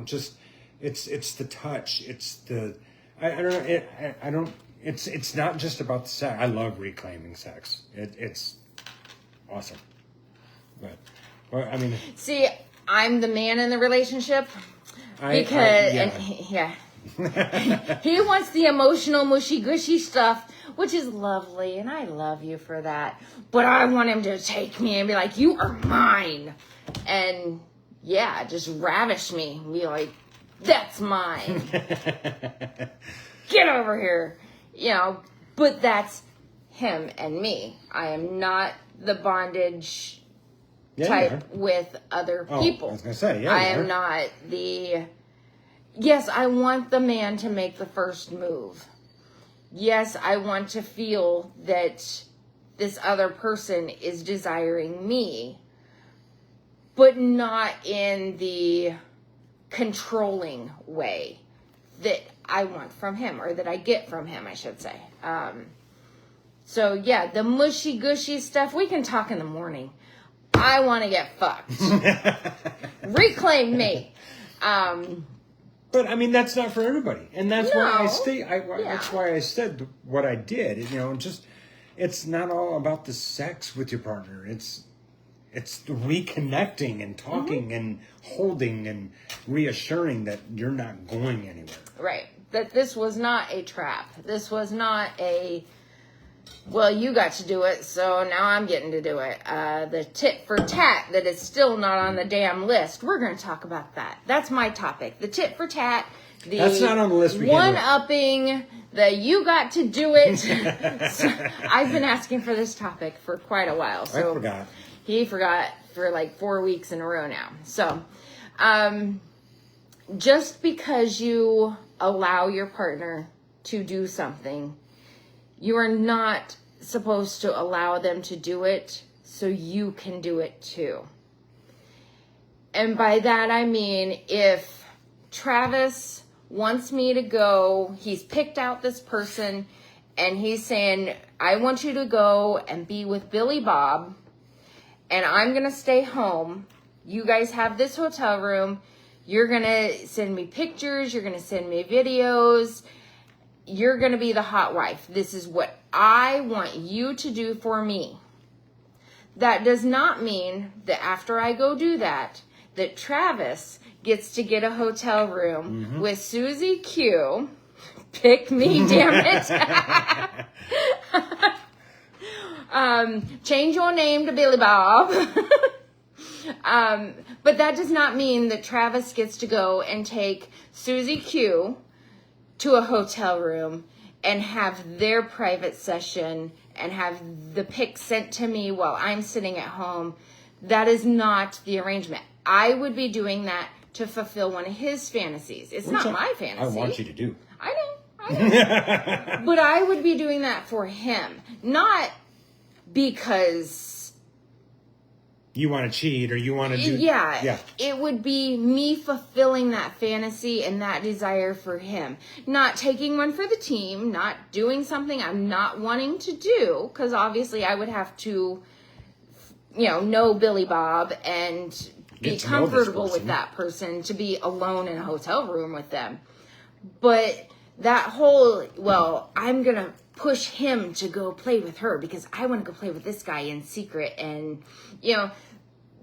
Just it's the touch. It's the I don't. It's not just about the sex. I love reclaiming sex. It's awesome. But I mean, see, I'm the man in the relationship because he wants the emotional, mushy gushy stuff, which is lovely, and I love you for that. But I want him to take me and be like, "You are mine," and just ravish me and be like, "That's mine." Get over here, But that's him and me. I am not the bondage type with other people. I was gonna say, I am not the. Yes, I want the man to make the first move. Yes, I want to feel that this other person is desiring me, but not in the controlling way that I want from him, or that I get from him, I should say. So the mushy gushy stuff, we can talk in the morning. I want to get fucked. Reclaim me. But I mean, that's not for everybody, and that's why that's why I said what I did. It's not all about the sex with your partner. It's the reconnecting and talking and holding and reassuring that you're not going anywhere. Right. That this was not a trap. This was not well, you got to do it, so now I'm getting to do it. The tit for tat that is still not on the damn list. We're going to talk about that. That's my topic. The tit for tat. That's not on the list. One-upping. You got to do it. So, I've been asking for this topic for quite a while. So I forgot. He forgot for like 4 weeks in a row now. So, just because you allow your partner to do something, you are not supposed to allow them to do it so you can do it too. And by that I mean, if Travis wants me to go, he's picked out this person and he's saying, I want you to go and be with Billy Bob and I'm going to stay home. You guys have this hotel room. You're going to send me pictures. You're going to send me videos. You're going to be the hot wife. This is what I want you to do for me. That does not mean that after I go do that Travis gets to get a hotel room with Susie Q. Pick me, damn it. Change your name to Billy Bob. But that does not mean that Travis gets to go and take Susie Q to a hotel room and have their private session and have the pics sent to me while I'm sitting at home. That is not the arrangement. I would be doing that to fulfill one of his fantasies. It's not my fantasy. I want you to do. I know. But I would be doing that for him. Not because you want to cheat or you want to do. Yeah. It would be me fulfilling that fantasy and that desire for him. Not taking one for the team, not doing something I'm not wanting to do, because obviously I would have to, know Billy Bob and be comfortable with that person to be alone in a hotel room with them. But that whole, I'm going to push him to go play with her because I want to go play with this guy in secret. And,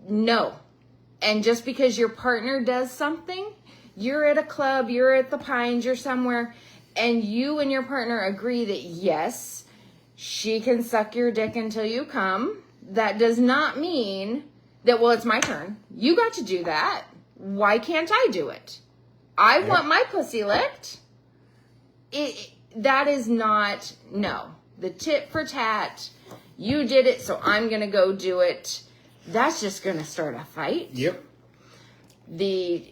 no. And just because your partner does something, you're at a club, you're at the Pines, you're somewhere, and you and your partner agree that, yes, she can suck your dick until you come. That does not mean that, it's my turn. You got to do that. Why can't I do it? I want my pussy licked. That is not, no. The tit for tat, you did it, so I'm going to go do it. That's just going to start a fight. Yep. The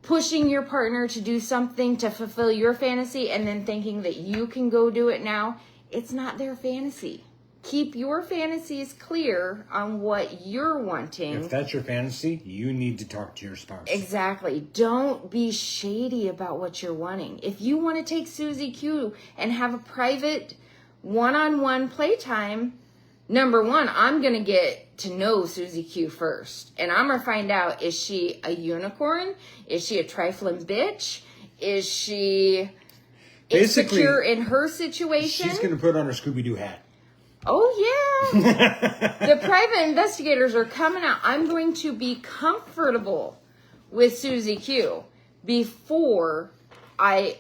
pushing your partner to do something to fulfill your fantasy and then thinking that you can go do it now, it's not their fantasy. Keep your fantasies clear on what you're wanting. If that's your fantasy, you need to talk to your spouse. Exactly. Don't be shady about what you're wanting. If you want to take Susie Q and have a private one-on-one playtime, number one, I'm going to get to know Susie Q first. And I'm going to find out, is she a unicorn? Is she a trifling bitch? Is she insecure in her situation? She's going to put on her Scooby-Doo hat. Oh, yeah. The private investigators are coming out. I'm going to be comfortable with Susie Q before I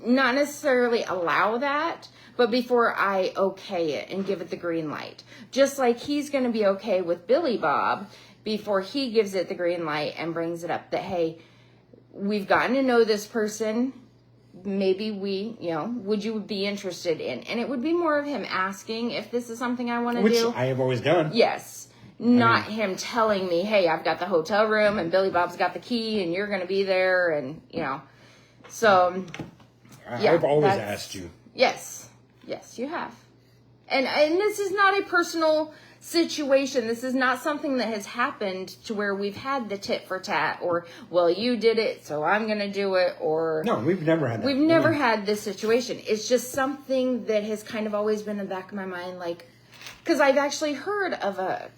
not necessarily allow that, but before I okay it and give it the green light. Just like he's going to be okay with Billy Bob before he gives it the green light and brings it up that, hey, we've gotten to know this person. Maybe would you be interested in? And it would be more of him asking if this is something I want to do. Which I have always done. Yes. Not him telling me, hey, I've got the hotel room and Billy Bob's got the key and you're going to be there. And, so. Yeah, I've always asked you. Yes. Yes, you have. And this is not a personal situation. This is not something that has happened to where we've had the tit for tat or, you did it, so I'm going to do it, or... No, we've never had that. We've never had this situation. It's just something that has kind of always been in the back of my mind, like... Because I've actually heard of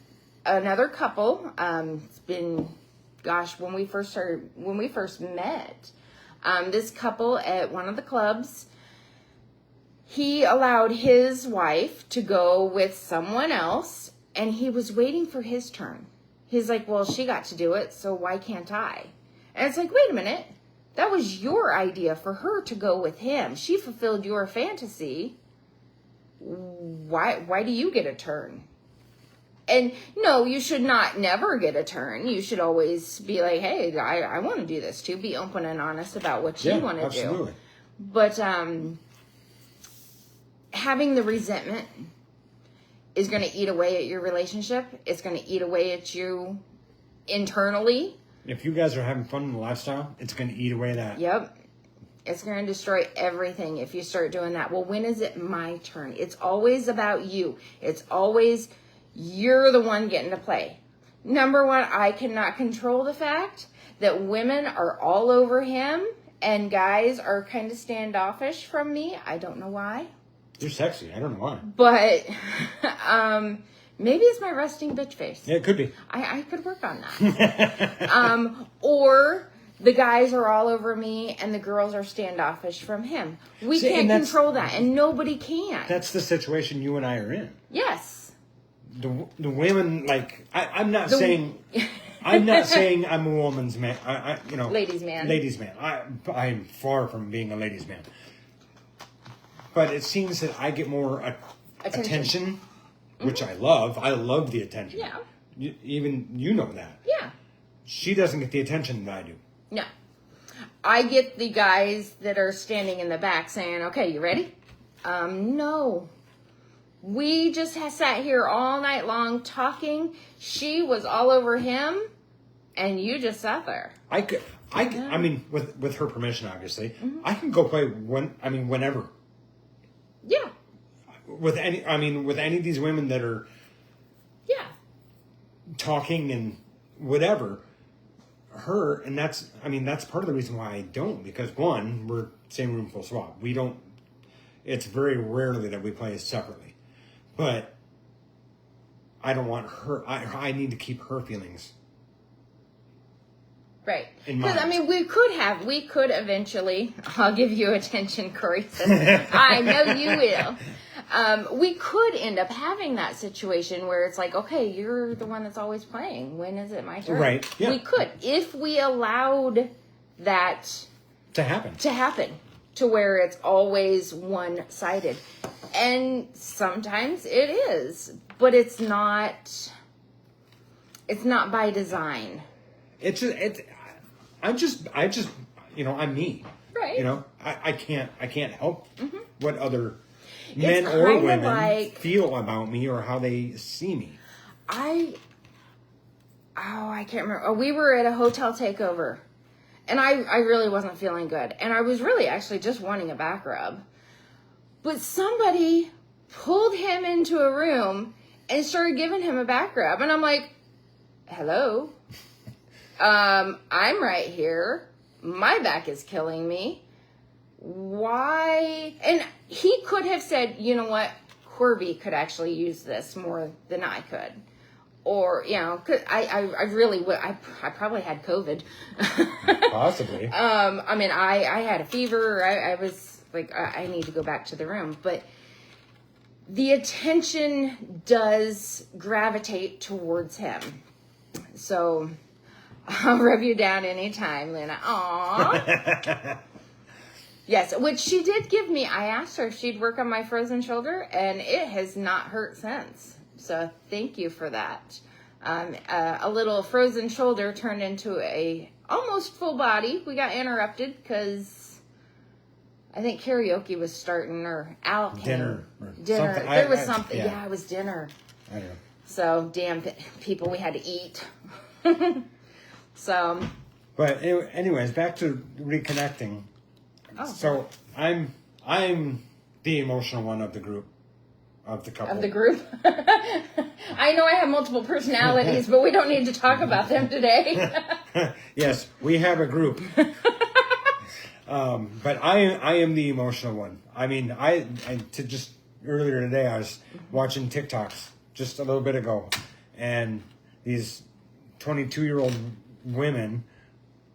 another couple. It's been, when we first met, this couple at one of the clubs, he allowed his wife to go with someone else, and he was waiting for his turn. He's like, she got to do it, so why can't I? And it's like, wait a minute. That was your idea for her to go with him. She fulfilled your fantasy. Why do you get a turn? And no, you should not never get a turn. You should always be like, hey, I want to do this too. Be open and honest about what you want to do. But having the resentment is going to eat away at your relationship. It's going to eat away at you internally. If you guys are having fun in the lifestyle, it's going to eat away that. Yep. It's going to destroy everything if you start doing that. Well, when is it my turn? It's always about you. It's always you're the one getting to play. Number one, I cannot control the fact that women are all over him and guys are kind of standoffish from me. I don't know why. You're sexy. I don't know why. But maybe it's my resting bitch face. Yeah, it could be. I could work on that. Or the guys are all over me and the girls are standoffish from him. We can't control that, and nobody can. That's the situation you and I are in. Yes. The women, like, I'm not saying I'm a woman's man. Ladies man. Ladies man. I'm far from being a ladies man. But it seems that I get more attention, which I love. I love the attention. Yeah. You know that. Yeah. She doesn't get the attention that I do. No. I get the guys that are standing in the back saying, okay, you ready? No. We just sat here all night long talking. She was all over him, and you just sat there. I mean, with her permission, obviously, I can go play whenever. Yeah. With any of these women that are. Yeah. talking and whatever. Her, and that's part of the reason why I don't, because one, we're same room, full swap. We don't, it's very rarely that we play separately. But I don't want her, I need to keep her feelings. Right. In mind. Because, I mean, we could eventually, I'll give you attention, Corey says, I know you will. We could end up having that situation where it's like, okay, you're the one that's always playing. When is it my turn? Right. Yeah. We could, if we allowed that To happen. to where it's always one-sided. And sometimes it is, but it's not by design. I just, I'm me. Right. You know, I can't help what other It's men or kinda women like- feel about me or how they see me. I can't remember. Oh, we were at a hotel takeover, and I really wasn't feeling good, and I was really actually just wanting a back rub, but somebody pulled him into a room and started giving him a back rub, and I'm like, hello, I'm right here. My back is killing me. Why? And he could have said, you know what, Corby could actually use this more than I could. Or, you know, cause I really would, I probably had COVID. Possibly. I mean, I had a fever. I was like, I need to go back to the room. But the attention does gravitate towards him. So I'll rub you down anytime, Lena. Aww. Yes, which she did give me. I asked her if she'd work on my frozen shoulder, and it has not hurt since. So thank you for that. A little frozen shoulder turned into a almost full body. We got interrupted because I think karaoke was starting, or Al came. Dinner. There was something. Yeah. Yeah, it was dinner. I don't know. So damn people, we had to eat. So. But anyways, back to reconnecting. Oh. So I'm the emotional one of the group, of the couple. Of the group? I know I have multiple personalities, but we don't need to talk about them today. Yes, we have a group. But I am the emotional one. I mean, just earlier today, I was watching TikToks just a little bit ago, and these 22-year-old women,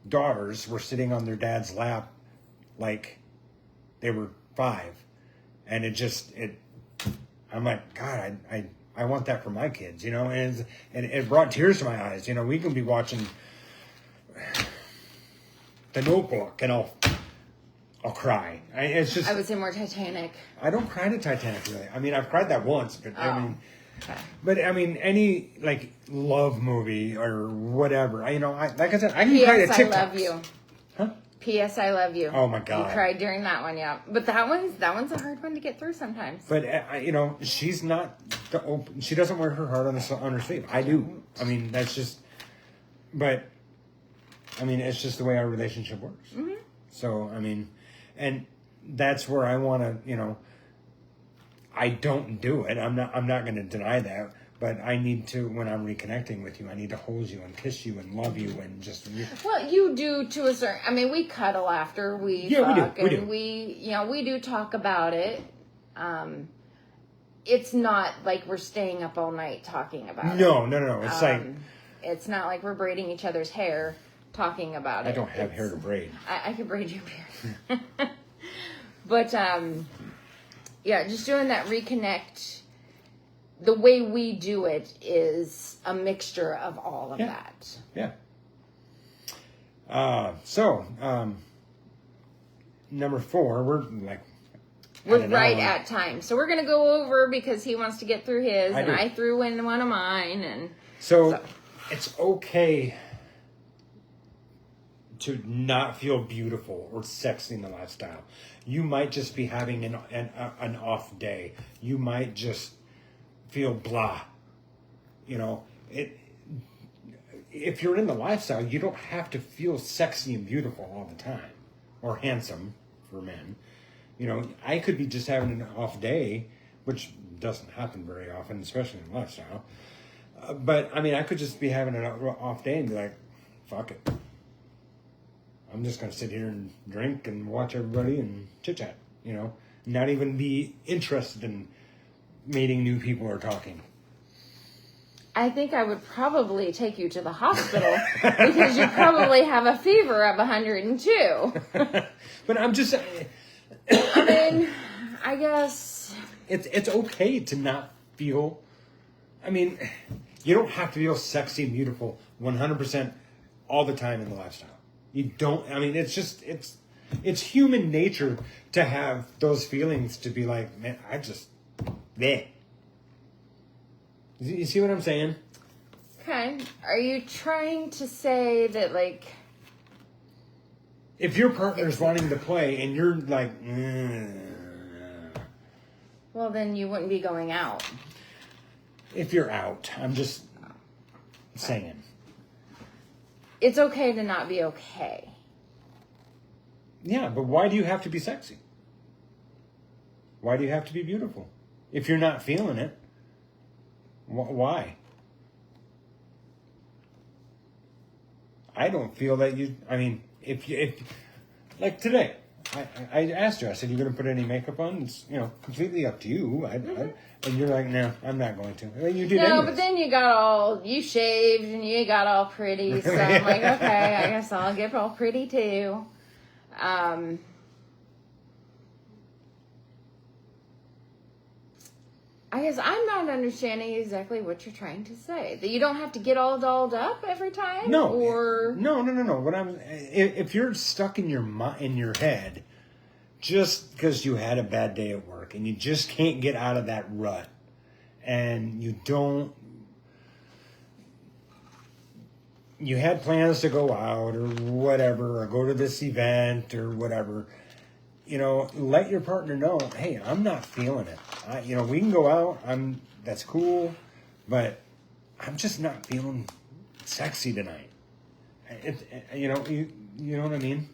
daughters, were sitting on their dad's lap like they were 5. And I'm like, God, I want that for my kids, you know, and it brought tears to my eyes. You know, we can be watching The Notebook and I'll cry. It's just, I would say more Titanic. I don't cry to Titanic, really. I mean, I've cried that once, but Okay. But I mean, any like love movie or whatever, like I said, I can cry to P.S. TikToks. I love you. Huh? P.S. I love you. Oh my God. You cried during that one, yeah. But that one's a hard one to get through sometimes. But she's not she doesn't wear her heart on her sleeve. I do. I mean, that's just. But I mean, it's just the way our relationship works. Mm-hmm. So I mean, and that's where I want to. I don't do it. I'm not going to deny that. But I need to, when I'm reconnecting with you, I need to hold you and kiss you and love you and just. Well, you do to a certain. I mean, we cuddle after we fuck, and we do talk about it. It's not like we're staying up all night talking about it. No. It's like. It's not like we're braiding each other's hair talking about it. I don't have hair to braid. I can braid your hair. But yeah, just doing that reconnect. The way we do it is a mixture of all of that. Yeah. So, number 4, we're right at time. So we're going to go over because he wants to get through his, I threw in one of mine. And so it's okay to not feel beautiful or sexy in the lifestyle. You might just be having an off day. You might just feel blah. If you're in the lifestyle, you don't have to feel sexy and beautiful all the time, or handsome for men. I could be just having an off day, which doesn't happen very often, especially in lifestyle. But I mean, I could just be having an off day and be like, fuck it. I'm just going to sit here and drink and watch everybody and chit chat, you know, not even be interested in meeting new people or talking. I think I would probably take you to the hospital because you probably have a fever of 102. But I'm just, I mean, I guess it's okay to not feel, I mean, you don't have to feel sexy and beautiful 100% all the time in the lifestyle. You don't, I mean, it's just, it's human nature to have those feelings, to be like, man, I just, bleh. You see what I'm saying? Okay. Are you trying to say that, like, if your partner's wanting to play and you're like, well, then you wouldn't be going out. if you're out, I'm just saying. It's okay to not be okay. Yeah, but why do you have to be sexy? Why do you have to be beautiful? If you're not feeling it, why? I don't feel that you, I mean, if like today, I asked you, I said, you going to put any makeup on? It's, you know, completely up to you. And you're like, no, I'm not going to. Well, you did No, anyways. but then you shaved and you got all pretty. So I'm like, okay, I guess I'll get all pretty too. I guess I'm not understanding exactly what you're trying to say. That you don't have to get all dolled up every time? No. Or... No. What if you're stuck in your head just because you had a bad day at work and you just can't get out of that rut, and you had plans to go out or whatever, or go to this event or whatever, you know, let your partner know, hey, I'm not feeling it. We can go out. That's cool, but I'm just not feeling sexy tonight. You know what I mean?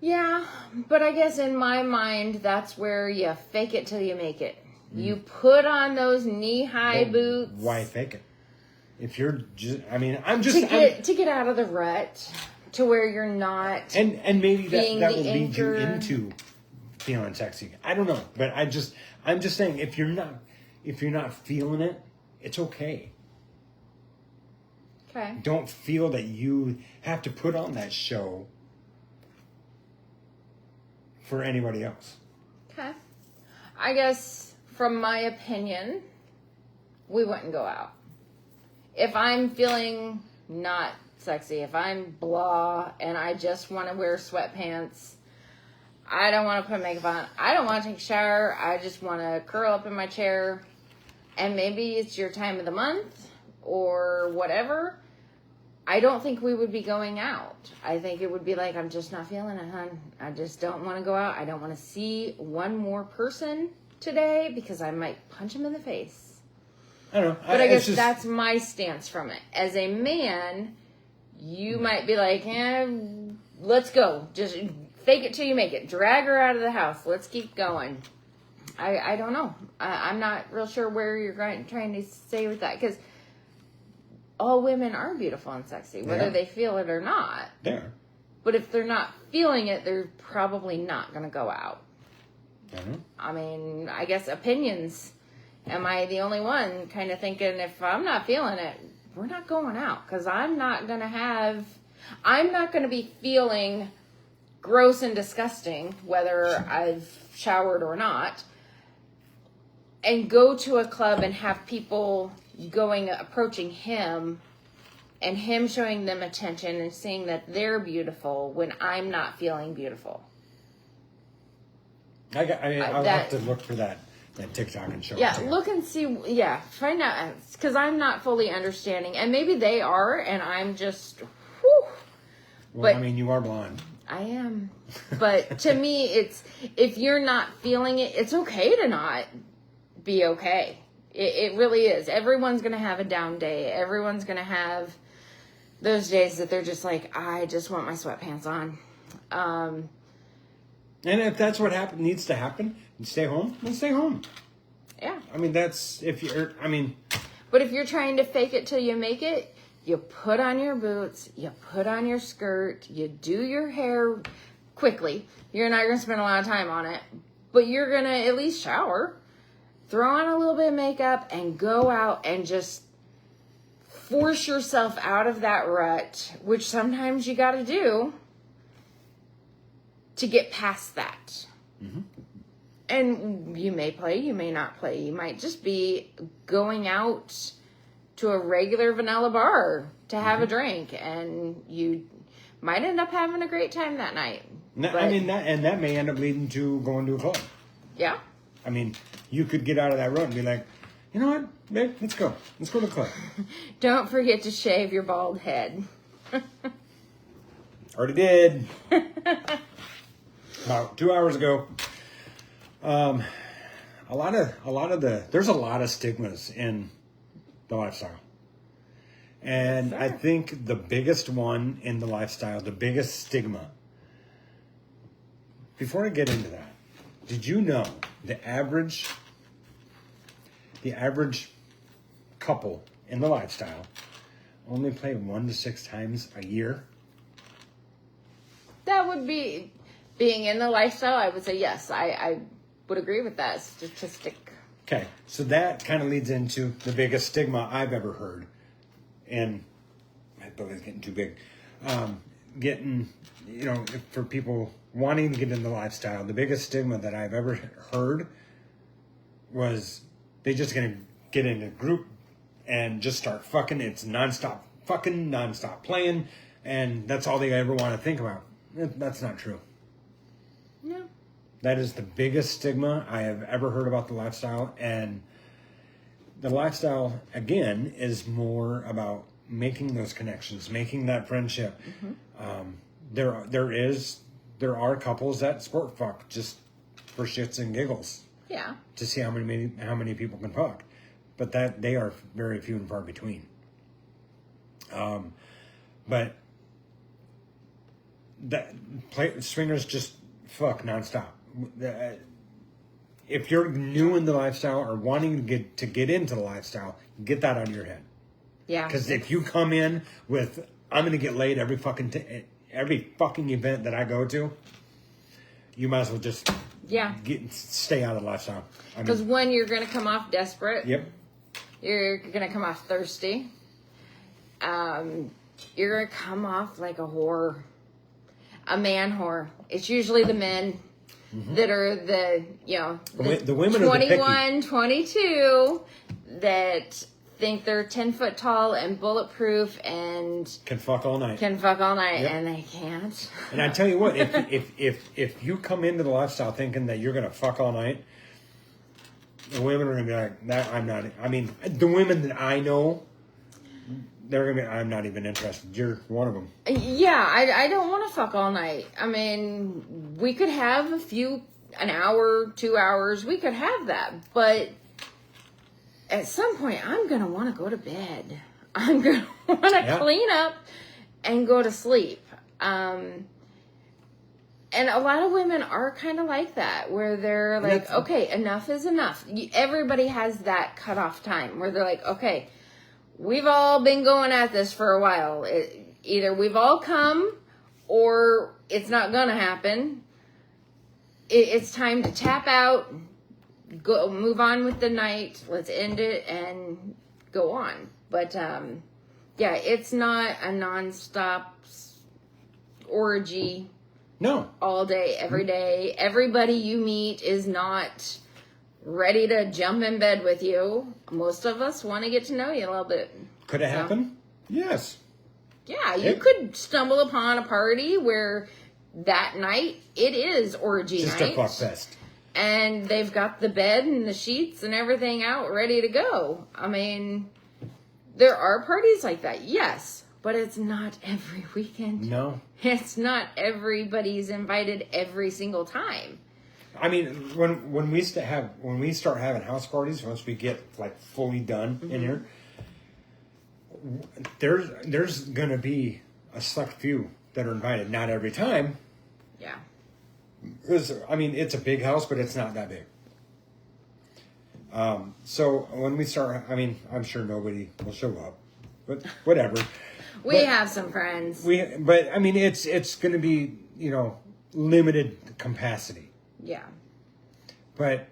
Yeah, but I guess in my mind, that's where you fake it till you make it. You put on those knee-high boots. Why fake it? If you're just, to get out of the rut, to where you're not. And maybe that will lead you anchor. into feeling sexy. I don't know, but I'm just saying, if you're not feeling it, it's okay. Okay. Don't feel that you have to put on that show for anybody else. Okay. I guess, from my opinion, we wouldn't go out. If I'm feeling not sexy, if I'm blah and I just want to wear sweatpants, I don't want to put makeup on, I don't want to take a shower, I just want to curl up in my chair, and maybe it's your time of the month or whatever, I don't think we would be going out. I think it would be like, I'm just not feeling it, hon. I just don't want to go out. I don't want to see one more person today because I might punch him in the face. I don't know. But I guess that's my stance from it. As a man, you might be like, let's go. Just fake it till you make it. Drag her out of the house. Let's keep going. I don't know. I'm not real sure where you're trying to say with that. Because all women are beautiful and sexy, whether they feel it or not. There. But if they're not feeling it, they're probably not going to go out. Mm-hmm. I mean, I guess opinions. Am I the only one kind of thinking, if I'm not feeling it, we're not going out? Because I'm not going to be feeling gross and disgusting, whether I've showered or not, and go to a club and have people approaching him and him showing them attention and seeing that they're beautiful when I'm not feeling beautiful. I'll have to look for that TikTok and show it to you. Look and see. Yeah, find out, because I'm not fully understanding, and maybe they are, and I'm just. Whew. Well, but I mean, you are blonde. I am, but to me, it's, if you're not feeling it, it's okay to not be okay. It really is. Everyone's gonna have a down day. Everyone's gonna have those days that they're just like, I just want my sweatpants on. And if that's what needs to happen, and stay home, then stay home. Yeah. I mean, that's if you're. I mean. But if you're trying to fake it till you make it, you put on your boots, you put on your skirt, you do your hair quickly. You're not going to spend a lot of time on it, but you're going to at least shower, throw on a little bit of makeup, and go out and just force yourself out of that rut, which sometimes you got to do to get past that. Mm-hmm. And you may play, you may not play. You might just be going out to a regular vanilla bar to have a drink, and you might end up having a great time that night. That may end up leading to going to a club. Yeah. I mean, you could get out of that rut and be like, you know what, babe, let's go. Let's go to the club. Don't forget to shave your bald head. Already did. About 2 hours ago. There's a lot of stigmas in the lifestyle. And sure. I think the biggest one in the lifestyle, the biggest stigma, before I get into that, did you know the average couple in the lifestyle only play 1 to 6 times a year? That would be, being in the lifestyle, I would say yes. I would agree with that statistic. Okay, so that kind of leads into the biggest stigma I've ever heard. And my belly's getting too big. For people wanting to get in the lifestyle, the biggest stigma that I've ever heard was they just gonna get in a group and just start fucking. It's nonstop fucking, nonstop playing, and that's all they ever want to think about. That's not true. No. That is the biggest stigma I have ever heard about the lifestyle. And the lifestyle, again, is more about making those connections, making that friendship. Mm-hmm. There are couples that sport fuck just for shits and giggles. Yeah. To see how many people can fuck. But that they are very few and far between. But swingers just fuck nonstop. If you're new in the lifestyle or wanting to get into the lifestyle, get that out of your head. Yeah. Because if you come in with, I'm going to get laid every fucking event that I go to, you might as well just stay out of the lifestyle. Because when you're going to come off desperate. Yep. You're going to come off thirsty. You're going to come off like a whore. A man whore. It's usually the men. Mm-hmm. That are the women 21, 22 that think they're 10 foot tall and bulletproof and can fuck all night. Yep. And they can't. And I tell you what, if you come into the lifestyle thinking that you're gonna fuck all night, the women are gonna be like, "That I'm not." I mean, the women that I know, they're gonna be, I'm not even interested. You're one of them. Yeah, I don't want to fuck all night. I mean, we could have an hour, 2 hours. We could have that. But at some point, I'm going to want to go to bed. I'm going to want to clean up and go to sleep. And a lot of women are kind of like that, where they're like, okay, enough is enough. Everybody has that cutoff time where they're like, okay, we've all been going at this for a while. Either we've all come or it's not going to happen. It's time to tap out, go move on with the night. Let's end it and go on. But, it's not a nonstop orgy. No. All day, every day. Everybody you meet is not ready to jump in bed with you. Most of us want to get to know you a little bit. Could it happen? Yes. Yeah, you could stumble upon a party where that night it is orgy just night. Just a fuck fest. And they've got the bed and the sheets and everything out ready to go. I mean, there are parties like that, yes. But it's not every weekend. No. It's not everybody's invited every single time. I mean, when we start having house parties, once we get like fully done in here, there's gonna be a select few that are invited. Not every time. Yeah. Because I mean, it's a big house, but it's not that big. So when we start, I mean, I'm sure nobody will show up, but whatever. We have some friends. But I mean, it's going to be, limited capacity. Yeah. But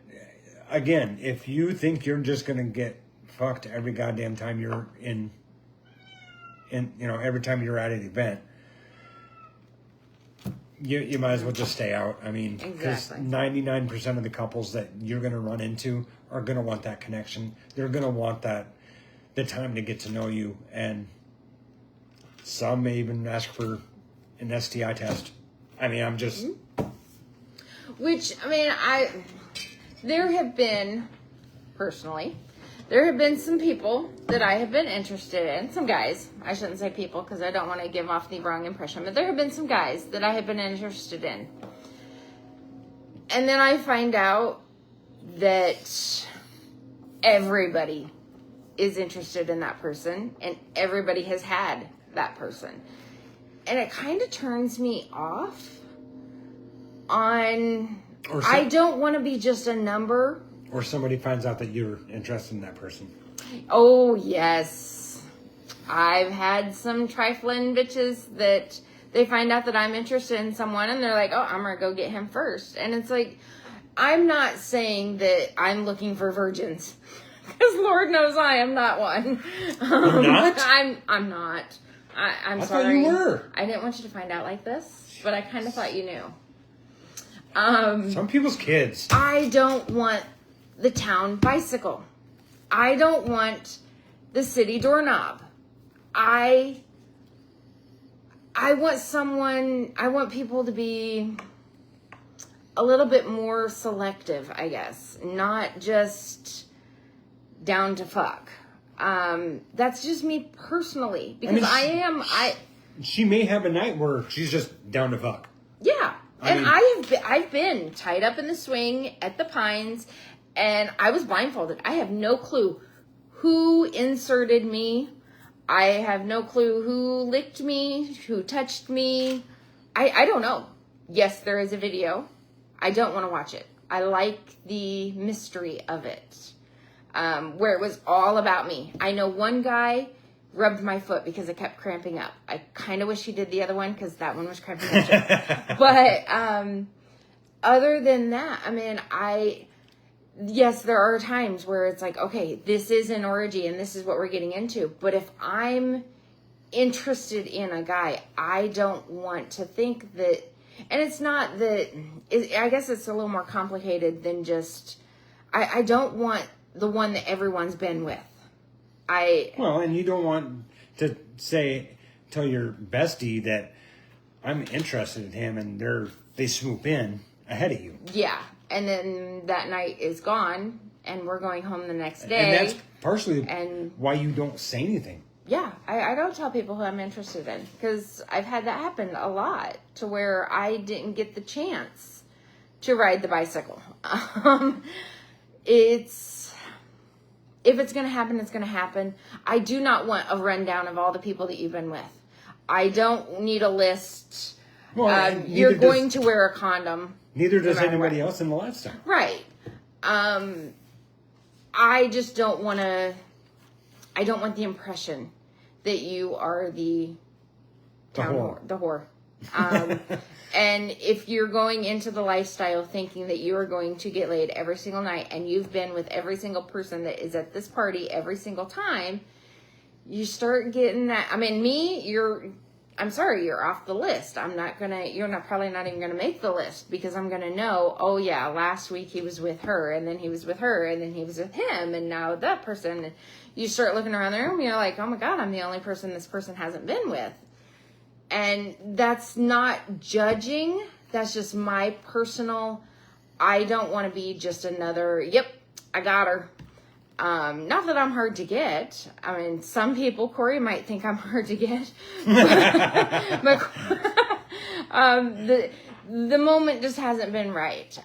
again, if you think you're just going to get fucked every goddamn time you're in every time you're at an event, you might as well just stay out. I mean, because Exactly. 99% of the couples that you're going to run into are going to want that connection. They're going to want the time to get to know you, and some may even ask for an STI test. I mean, I'm just... Which, I mean, there have been some people that I have been interested in, some guys. I shouldn't say people because I don't want to give off the wrong impression, but there have been some guys that I have been interested in. And then I find out that everybody is interested in that person and everybody has had that person. And it kind of turns me off on... I don't want to be just a number. Or somebody finds out that you're interested in that person. Oh, yes. I've had some trifling bitches that they find out that I'm interested in someone and they're like, oh, I'm going to go get him first. And it's like, I'm not saying that I'm looking for virgins. Because Lord knows I am not one. You're not? I'm not. I'm I sorry. thought you were. I didn't want you to find out like this, but I kind of thought you knew. Some people's kids. I don't want the town bicycle. I don't want the city doorknob. I want people to be a little bit more selective, I guess. Not just down to fuck. That's just me personally. Because She may have a night where she's just down to fuck. Yeah. I've been tied up in the swing at the Pines, and I was blindfolded. I have no clue who inserted me. I have no clue who licked me, who touched me. I don't know. Yes, there is a video. I don't want to watch it. I like the mystery of it, where it was all about me. I know one guy rubbed my foot because it kept cramping up. I kind of wish he did the other one because that one was cramping up too. But other than that, I mean, yes, there are times where it's like, okay, this is an orgy and this is what we're getting into. But if I'm interested in a guy, I don't want to think that, and it's not that, I guess it's a little more complicated than just, I don't want the one that everyone's been with. And you don't want to tell your bestie that I'm interested in him and they swoop in ahead of you. Yeah. And then that night is gone and we're going home the next day. And that's partially why you don't say anything. Yeah. I don't tell people who I'm interested in because I've had that happen a lot to where I didn't get the chance to ride the bicycle. If it's going to happen, it's going to happen. I do not want a rundown of all the people that you've been with. I don't need a list. You're going to wear a condom. Neither does anybody else in the lifestyle. Right. I just don't want to... I don't want the impression that you are the whore. And if you're going into the lifestyle thinking that you are going to get laid every single night and you've been with every single person that is at this party every single time, you start getting that. I mean, I'm sorry, you're off the list. You're probably not even going to make the list because I'm going to know, oh yeah, last week he was with her and then he was with her and then he was with him and now that person. You start looking around the room and you're like, oh my God, I'm the only person this person hasn't been with. And that's not judging. That's just my personal, I don't want to be just another, yep, I got her. Not that I'm hard to get. I mean, some people, Corey might think I'm hard to get. But the moment just hasn't been right.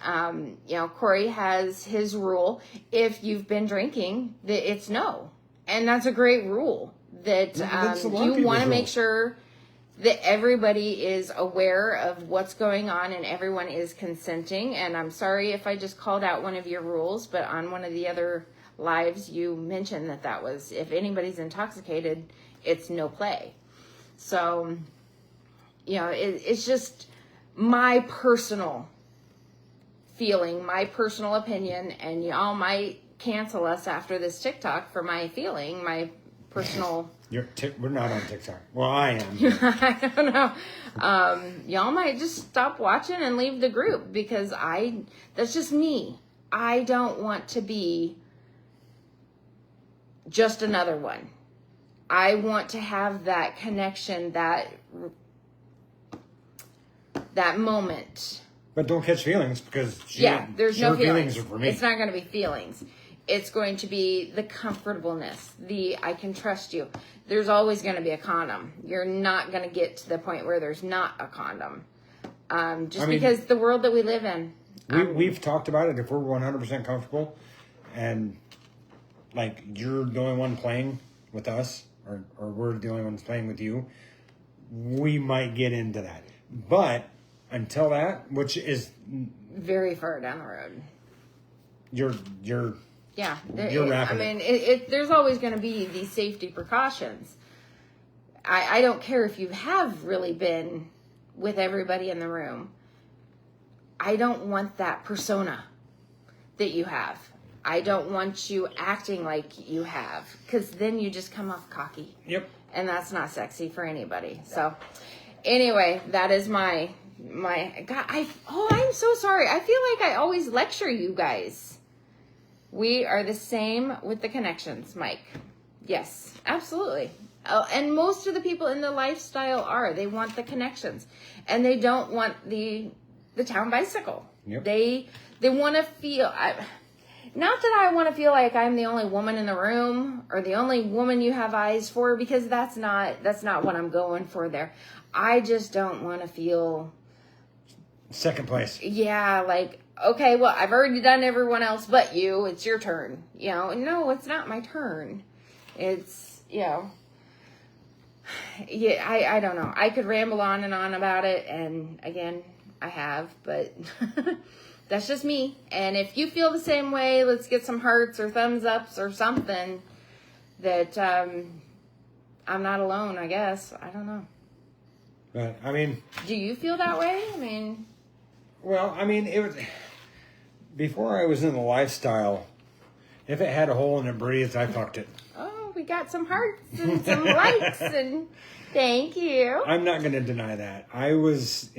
Corey has his rule. If you've been drinking, it's no. And that's a great rule that you want to make sure that everybody is aware of what's going on and everyone is consenting. And I'm sorry if I just called out one of your rules, but on one of the other lives, you mentioned that was, if anybody's intoxicated, it's no play. So, it's just my personal feeling, my personal opinion, and y'all might cancel us after this TikTok for my feeling, my personal... We're not on TikTok. Well, I am. I don't know. Y'all might just stop watching and leave the group because that's just me. I don't want to be just another one. I want to have that connection, that moment. But don't catch feelings because there's no feelings. Are for me. It's not going to be feelings. It's going to be the comfortableness, I can trust you. There's always going to be a condom. You're not going to get to the point where there's not a condom. Because the world that we live in. We've talked about it. If we're 100% comfortable and like you're the only one playing with us or we're the only ones playing with you, we might get into that. But until that, which is very far down the road. You're wrapping. I mean, there's always going to be these safety precautions. I don't care if you have really been with everybody in the room. I don't want that persona that you have. I don't want you acting like you have, because then you just come off cocky. Yep. And that's not sexy for anybody. So, anyway, that is my God. I'm so sorry. I feel like I always lecture you guys. We are the same with the connections, Mike. Yes, absolutely. And most of the people in the lifestyle are. They want the connections. And they don't want the town bicycle. Yep. They want to feel... not that I want to feel like I'm the only woman in the room or the only woman you have eyes for, because that's not what I'm going for there. I just don't want to feel... second place. Yeah, like... okay, well, I've already done everyone else but you. It's your turn. No, it's not my turn. It's, yeah, I don't know. I could ramble on and on about it, and again, I have, but that's just me. And if you feel the same way, let's get some hearts or thumbs ups or something that I'm not alone, I guess. I don't know. But, I mean... do you feel that way? I mean... well, I mean, it was... before I was in the lifestyle, if it had a hole and it breathed, I fucked it. Oh, we got some hearts and some likes, and thank you. I'm not going to deny that. I was,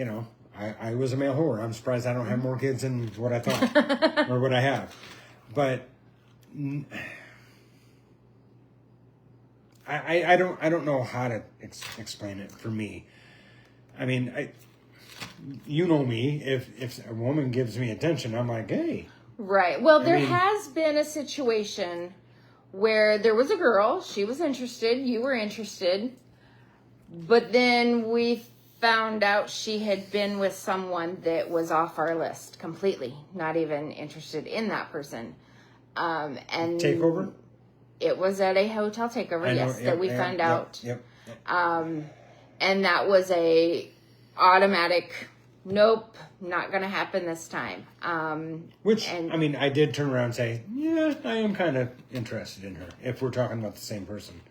I was a male whore. I'm surprised I don't have more kids than what I thought, or what I have. But I don't know how to explain it for me. I mean, you know me, if a woman gives me attention, I'm like, hey. Right. Well, there has been a situation where there was a girl, she was interested, you were interested, but then we found out she had been with someone that was off our list completely, not even interested in that person. And takeover? It was at a hotel takeover, that we found out. Yep. And that was a automatic, nope, not going to happen this time. I did turn around and say, yeah, I am kind of interested in her, if we're talking about the same person.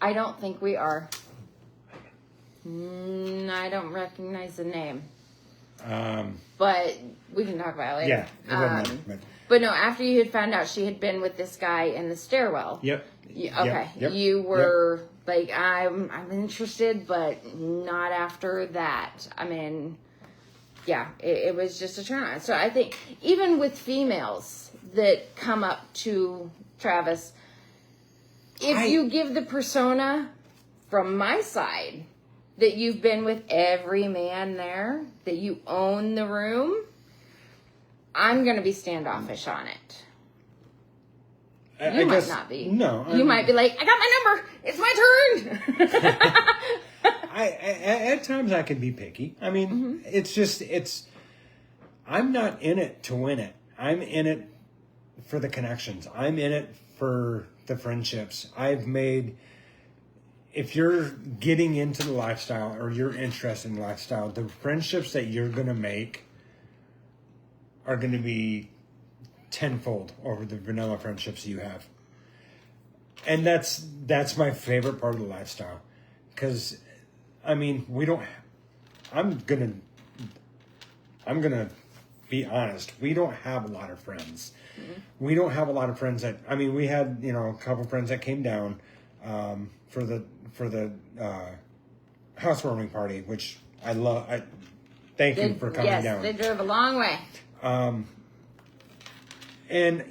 I don't think we are. I don't recognize the name. But we can talk about it later. Yeah. But no, after you had found out she had been with this guy in the stairwell. Yep. Okay. Yep. You were like, I'm interested, but not after that. I mean, yeah, it was just a turn on. So I think even with females that come up to Travis, if you give the persona from my side that you've been with every man there, that you own the room, I'm going to be standoffish on it. You might not be. No. You might be like, I got my number. It's my turn. At times I can be picky. I mean, I'm not in it to win it. I'm in it for the connections. I'm in it for the friendships. I've made, if you're getting into the lifestyle or you're interested in lifestyle, the friendships that you're going to make are going to be tenfold over the vanilla friendships you have. And that's my favorite part of the lifestyle. Because, I mean, I'm going to be honest. We don't have a lot of friends. Mm-hmm. We don't have a lot of friends we had, a couple friends that came down for the housewarming party, which I love. I thank you for coming down. They drove a long way. And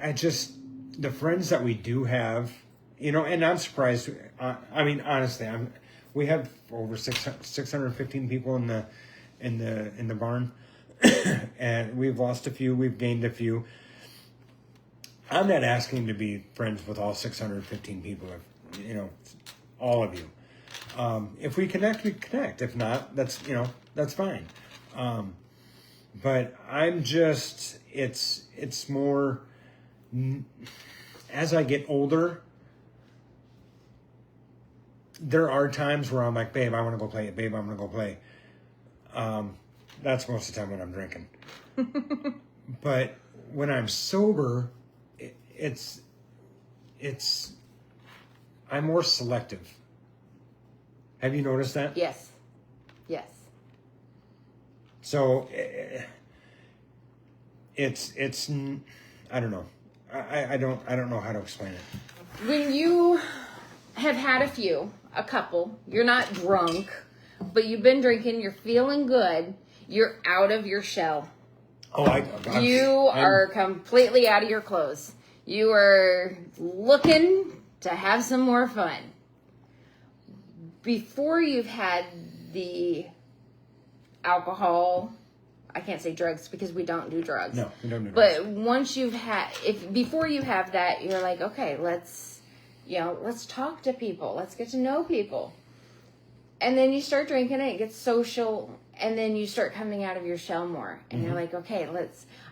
I just, the friends that we do have, and I'm surprised. Honestly, we have over 615 people in the barn, and we've lost a few, we've gained a few. I'm not asking to be friends with all 615 people, all of you. If we connect, we connect. If not, that's fine. But I'm just, it's more, as I get older, there are times where I'm like, babe, I want to go play it. Babe, I'm going to go play. That's most of the time when I'm drinking. But when I'm sober, I'm more selective. Have you noticed that? Yes. So it's I don't know. I don't know how to explain it. When you have had a couple, you're not drunk, but you've been drinking, you're feeling good, you're out of your shell. You are completely out of your clothes. You are looking to have some more fun. Before you've had the alcohol, I can't say drugs because we don't do drugs. No, we don't do drugs. But once you've had, before you have that, you're like, okay, let's talk to people. Let's get to know people. And then you start drinking it gets social, and then you start coming out of your shell more. And you're like, okay,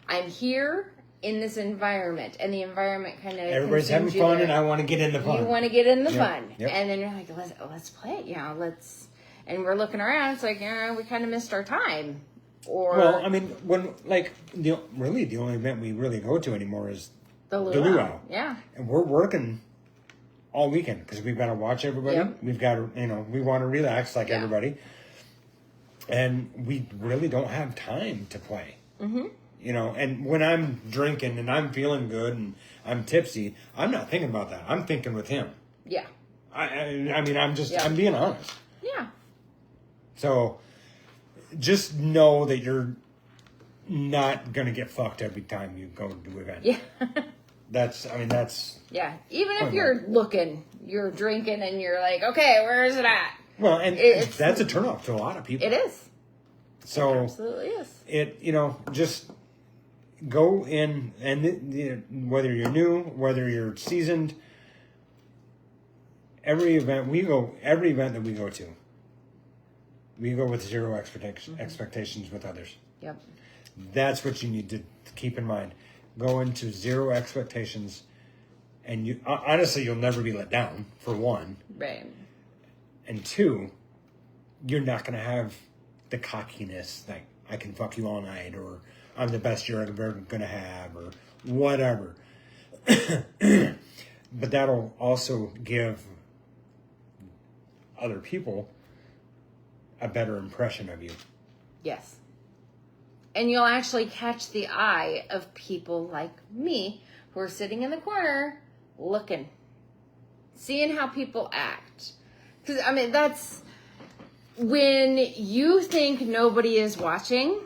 I'm here in this environment, and the environment kind of everybody's having fun, and I want to get in the fun. You want to get in the fun, yep. And then you're like, let's play, and we're looking around. It's like, we kind of missed our time. Or when the only event we really go to anymore is the luau. Yeah, and we're working all weekend because we've got to watch everybody. Yep. We've got to, we want to relax like everybody, and we really don't have time to play. Mm-hmm. And when I'm drinking and I'm feeling good and I'm tipsy, I'm not thinking about that. I'm thinking with him. Yeah. I'm being honest. Yeah. So, just know that you're not gonna get fucked every time you go to event. Yeah. That's. Yeah. Even if you're drinking and you're like, okay, where is it at? Well, and that's a turnoff to a lot of people. It is. So. It absolutely is. Just go in, and whether you're new, whether you're seasoned, every event that we go to, we go with zero expectations with others. Yep. That's what you need to keep in mind. Go into zero expectations, and you honestly, you'll never be let down, for one. Right. And two, you're not going to have the cockiness like, I can fuck you all night, or I'm the best you're ever going to have, or whatever. But that'll also give other people a better impression of you. Yes. And you'll actually catch the eye of people like me who are sitting in the corner looking, seeing how people act. Because, that's when you think nobody is watching,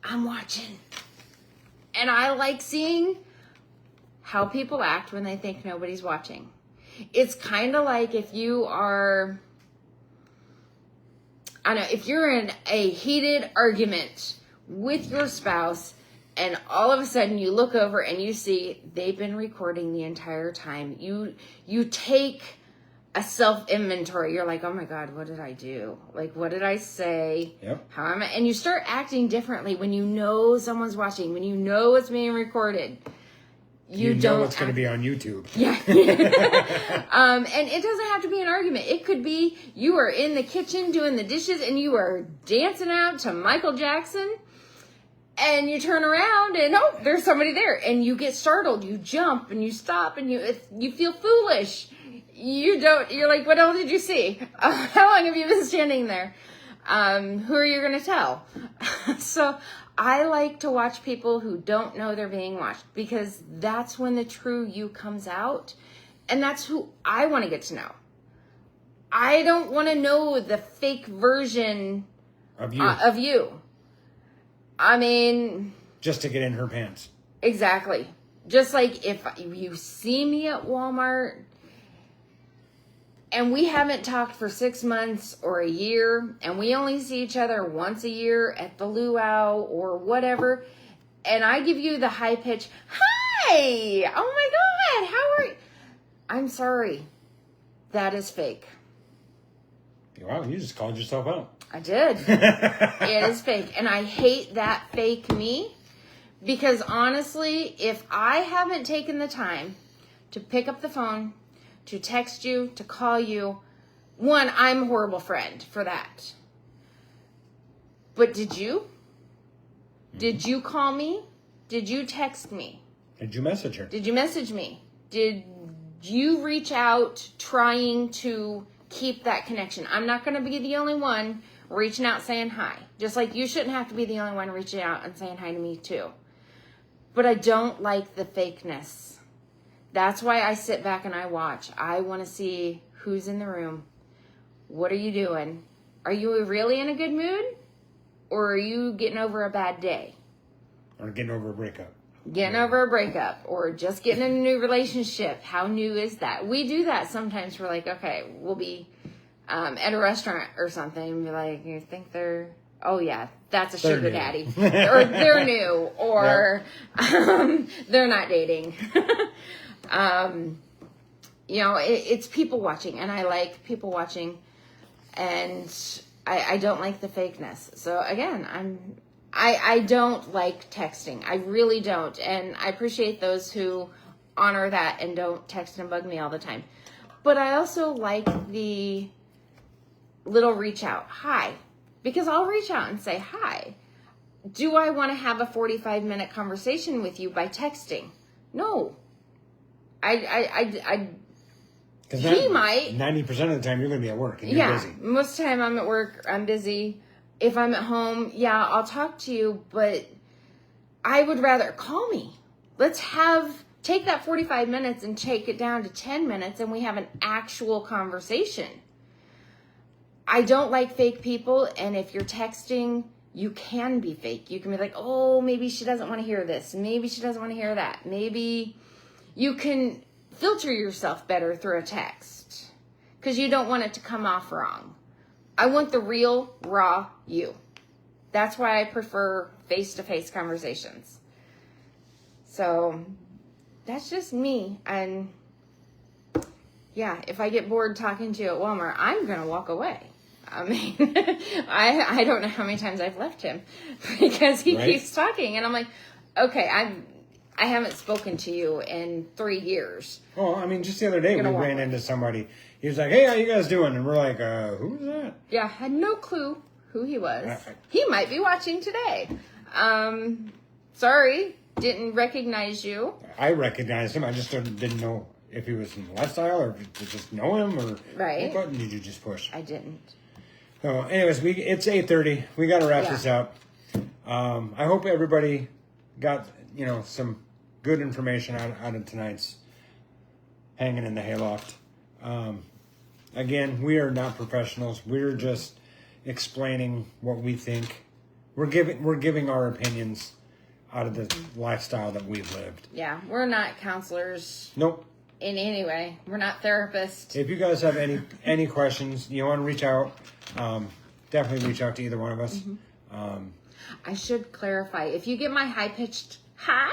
I'm watching. And I like seeing how people act when they think nobody's watching. It's kind of like if you are, if you're in a heated argument with your spouse and all of a sudden you look over and you see they've been recording the entire time. You take a self-inventory. You're like, oh my God, what did I do? Like, what did I say? Yep. How am I? And you start acting differently when you know someone's watching, when you know it's being recorded. you know don't it's going to be on YouTube. Yeah. And it doesn't have to be an argument. It could be you are in the kitchen doing the dishes and you are dancing out to Michael Jackson and you turn around and oh, there's somebody there and you get startled. You jump and you stop and you feel foolish. You're like, what else did you see? How long have you been standing there? Who are you going to tell? So I like to watch people who don't know they're being watched because that's when the true you comes out. And that's who I want to get to know. I don't want to know the fake version Of you. Of you. I mean... Just to get in her pants. Exactly. Just like if you see me at Walmart and we haven't talked for 6 months or a year and we only see each other once a year at the luau or whatever, and I give you the high pitch, hi, oh my God, how are you? I'm sorry. That is fake. Wow, you just called yourself out. I did. It is fake. And I hate that fake me because honestly, if I haven't taken the time to pick up the phone, to text you, to call you, one, I'm a horrible friend for that. But did you? Did you call me? Did you text me? Did you message her? Did you message me? Did you reach out trying to keep that connection? I'm not going to be the only one reaching out saying hi. Just like you shouldn't have to be the only one reaching out and saying hi to me too. But I don't like the fakeness. That's why I sit back and I watch. I want to see who's in the room. What are you doing? Are you really in a good mood? Or are you getting over a bad day? Or getting over a breakup. Getting over a breakup. Or just getting in a new relationship. How new is that? We do that sometimes. We're like, okay, we'll be at a restaurant or something and be like, you think they're... Oh, yeah, that's a sugar daddy. Or they're new. Or they're not dating. It's people watching. And I like people watching. And I don't like the fakeness. So, again, I don't like texting. I really don't. And I appreciate those who honor that and don't text and bug me all the time. But I also like the little reach out. Hi. Because I'll reach out and say hi. Do I want to have a 45-minute conversation with you by texting? No. He might. 90% of the time you're going to be at work and you're busy. Most of the time I'm at work, I'm busy. If I'm at home, yeah, I'll talk to you, but I would rather call me. Let's take that 45 minutes and take it down to 10 minutes and we have an actual conversation. I don't like fake people, and if you're texting, you can be fake. You can be like, oh, maybe she doesn't want to hear this. Maybe she doesn't want to hear that. Maybe you can filter yourself better through a text because you don't want it to come off wrong. I want the real, raw you. That's why I prefer face-to-face conversations. So that's just me. And yeah, if I get bored talking to you at Walmart, I'm going to walk away. I mean, I don't know how many times I've left him because he keeps talking. And I'm like, okay, I haven't spoken to you in 3 years. Well, I mean, just the other day we ran into somebody. He was like, hey, how you guys doing? And we're like, who's that? Yeah, I had no clue who he was. He might be watching today. Sorry, didn't recognize you. I recognized him. I just didn't know if he was in the lifestyle or to just know him or what button did you just push? I didn't. So, anyways, it's 8:30. We got to wrap this up. I hope everybody got some good information out of tonight's Hanging in the Hayloft. Again, we are not professionals. We're just explaining what we think. We're giving our opinions out of the lifestyle that we've lived. Yeah, we're not counselors. Nope. In any way, we're not therapists. If you guys have any questions, you want to reach out, definitely reach out to either one of us. Mm-hmm. I should clarify. If you get my high-pitched hi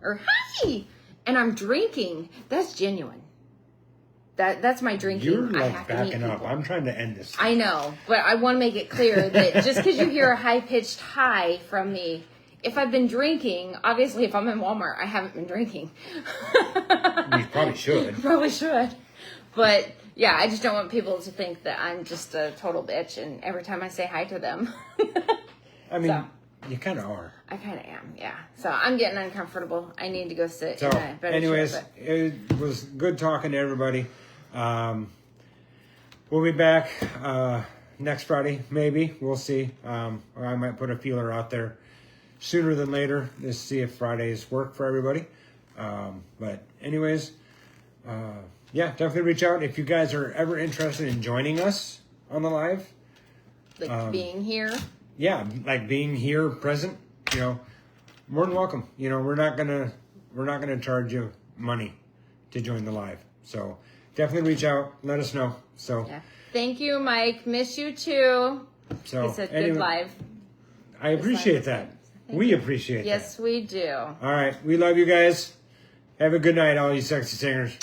or hi, and I'm drinking, that's genuine. That's my drinking. You're I like have backing to meet up. people. I'm trying to end this. I know, but I want to make it clear that just because you hear a high-pitched hi from me, if I've been drinking, obviously if I'm in Walmart, I haven't been drinking. You probably should. Probably should. But yeah, I just don't want people to think that I'm just a total bitch and every time I say hi to them. I mean, So. you kind of are. I kind of am, yeah. So I'm getting uncomfortable. I need to go sit So, in a better anyways, chair, it was good talking to everybody. We'll be back next Friday, maybe. We'll see. Or I might put a feeler out there sooner than later to see if Fridays work for everybody. But anyways, yeah, definitely reach out if you guys are ever interested in joining us on the live. like being here. Yeah, like being here, present. You know, more than welcome. You know, we're not gonna charge you money to join the live. So definitely reach out. Let us know. So Yeah. Thank you, Mike. Miss you too. so He said anyway, good live. I appreciate that. We appreciate that. Yes, we do. All right, we love you guys. Have a good night, all you sexy singers.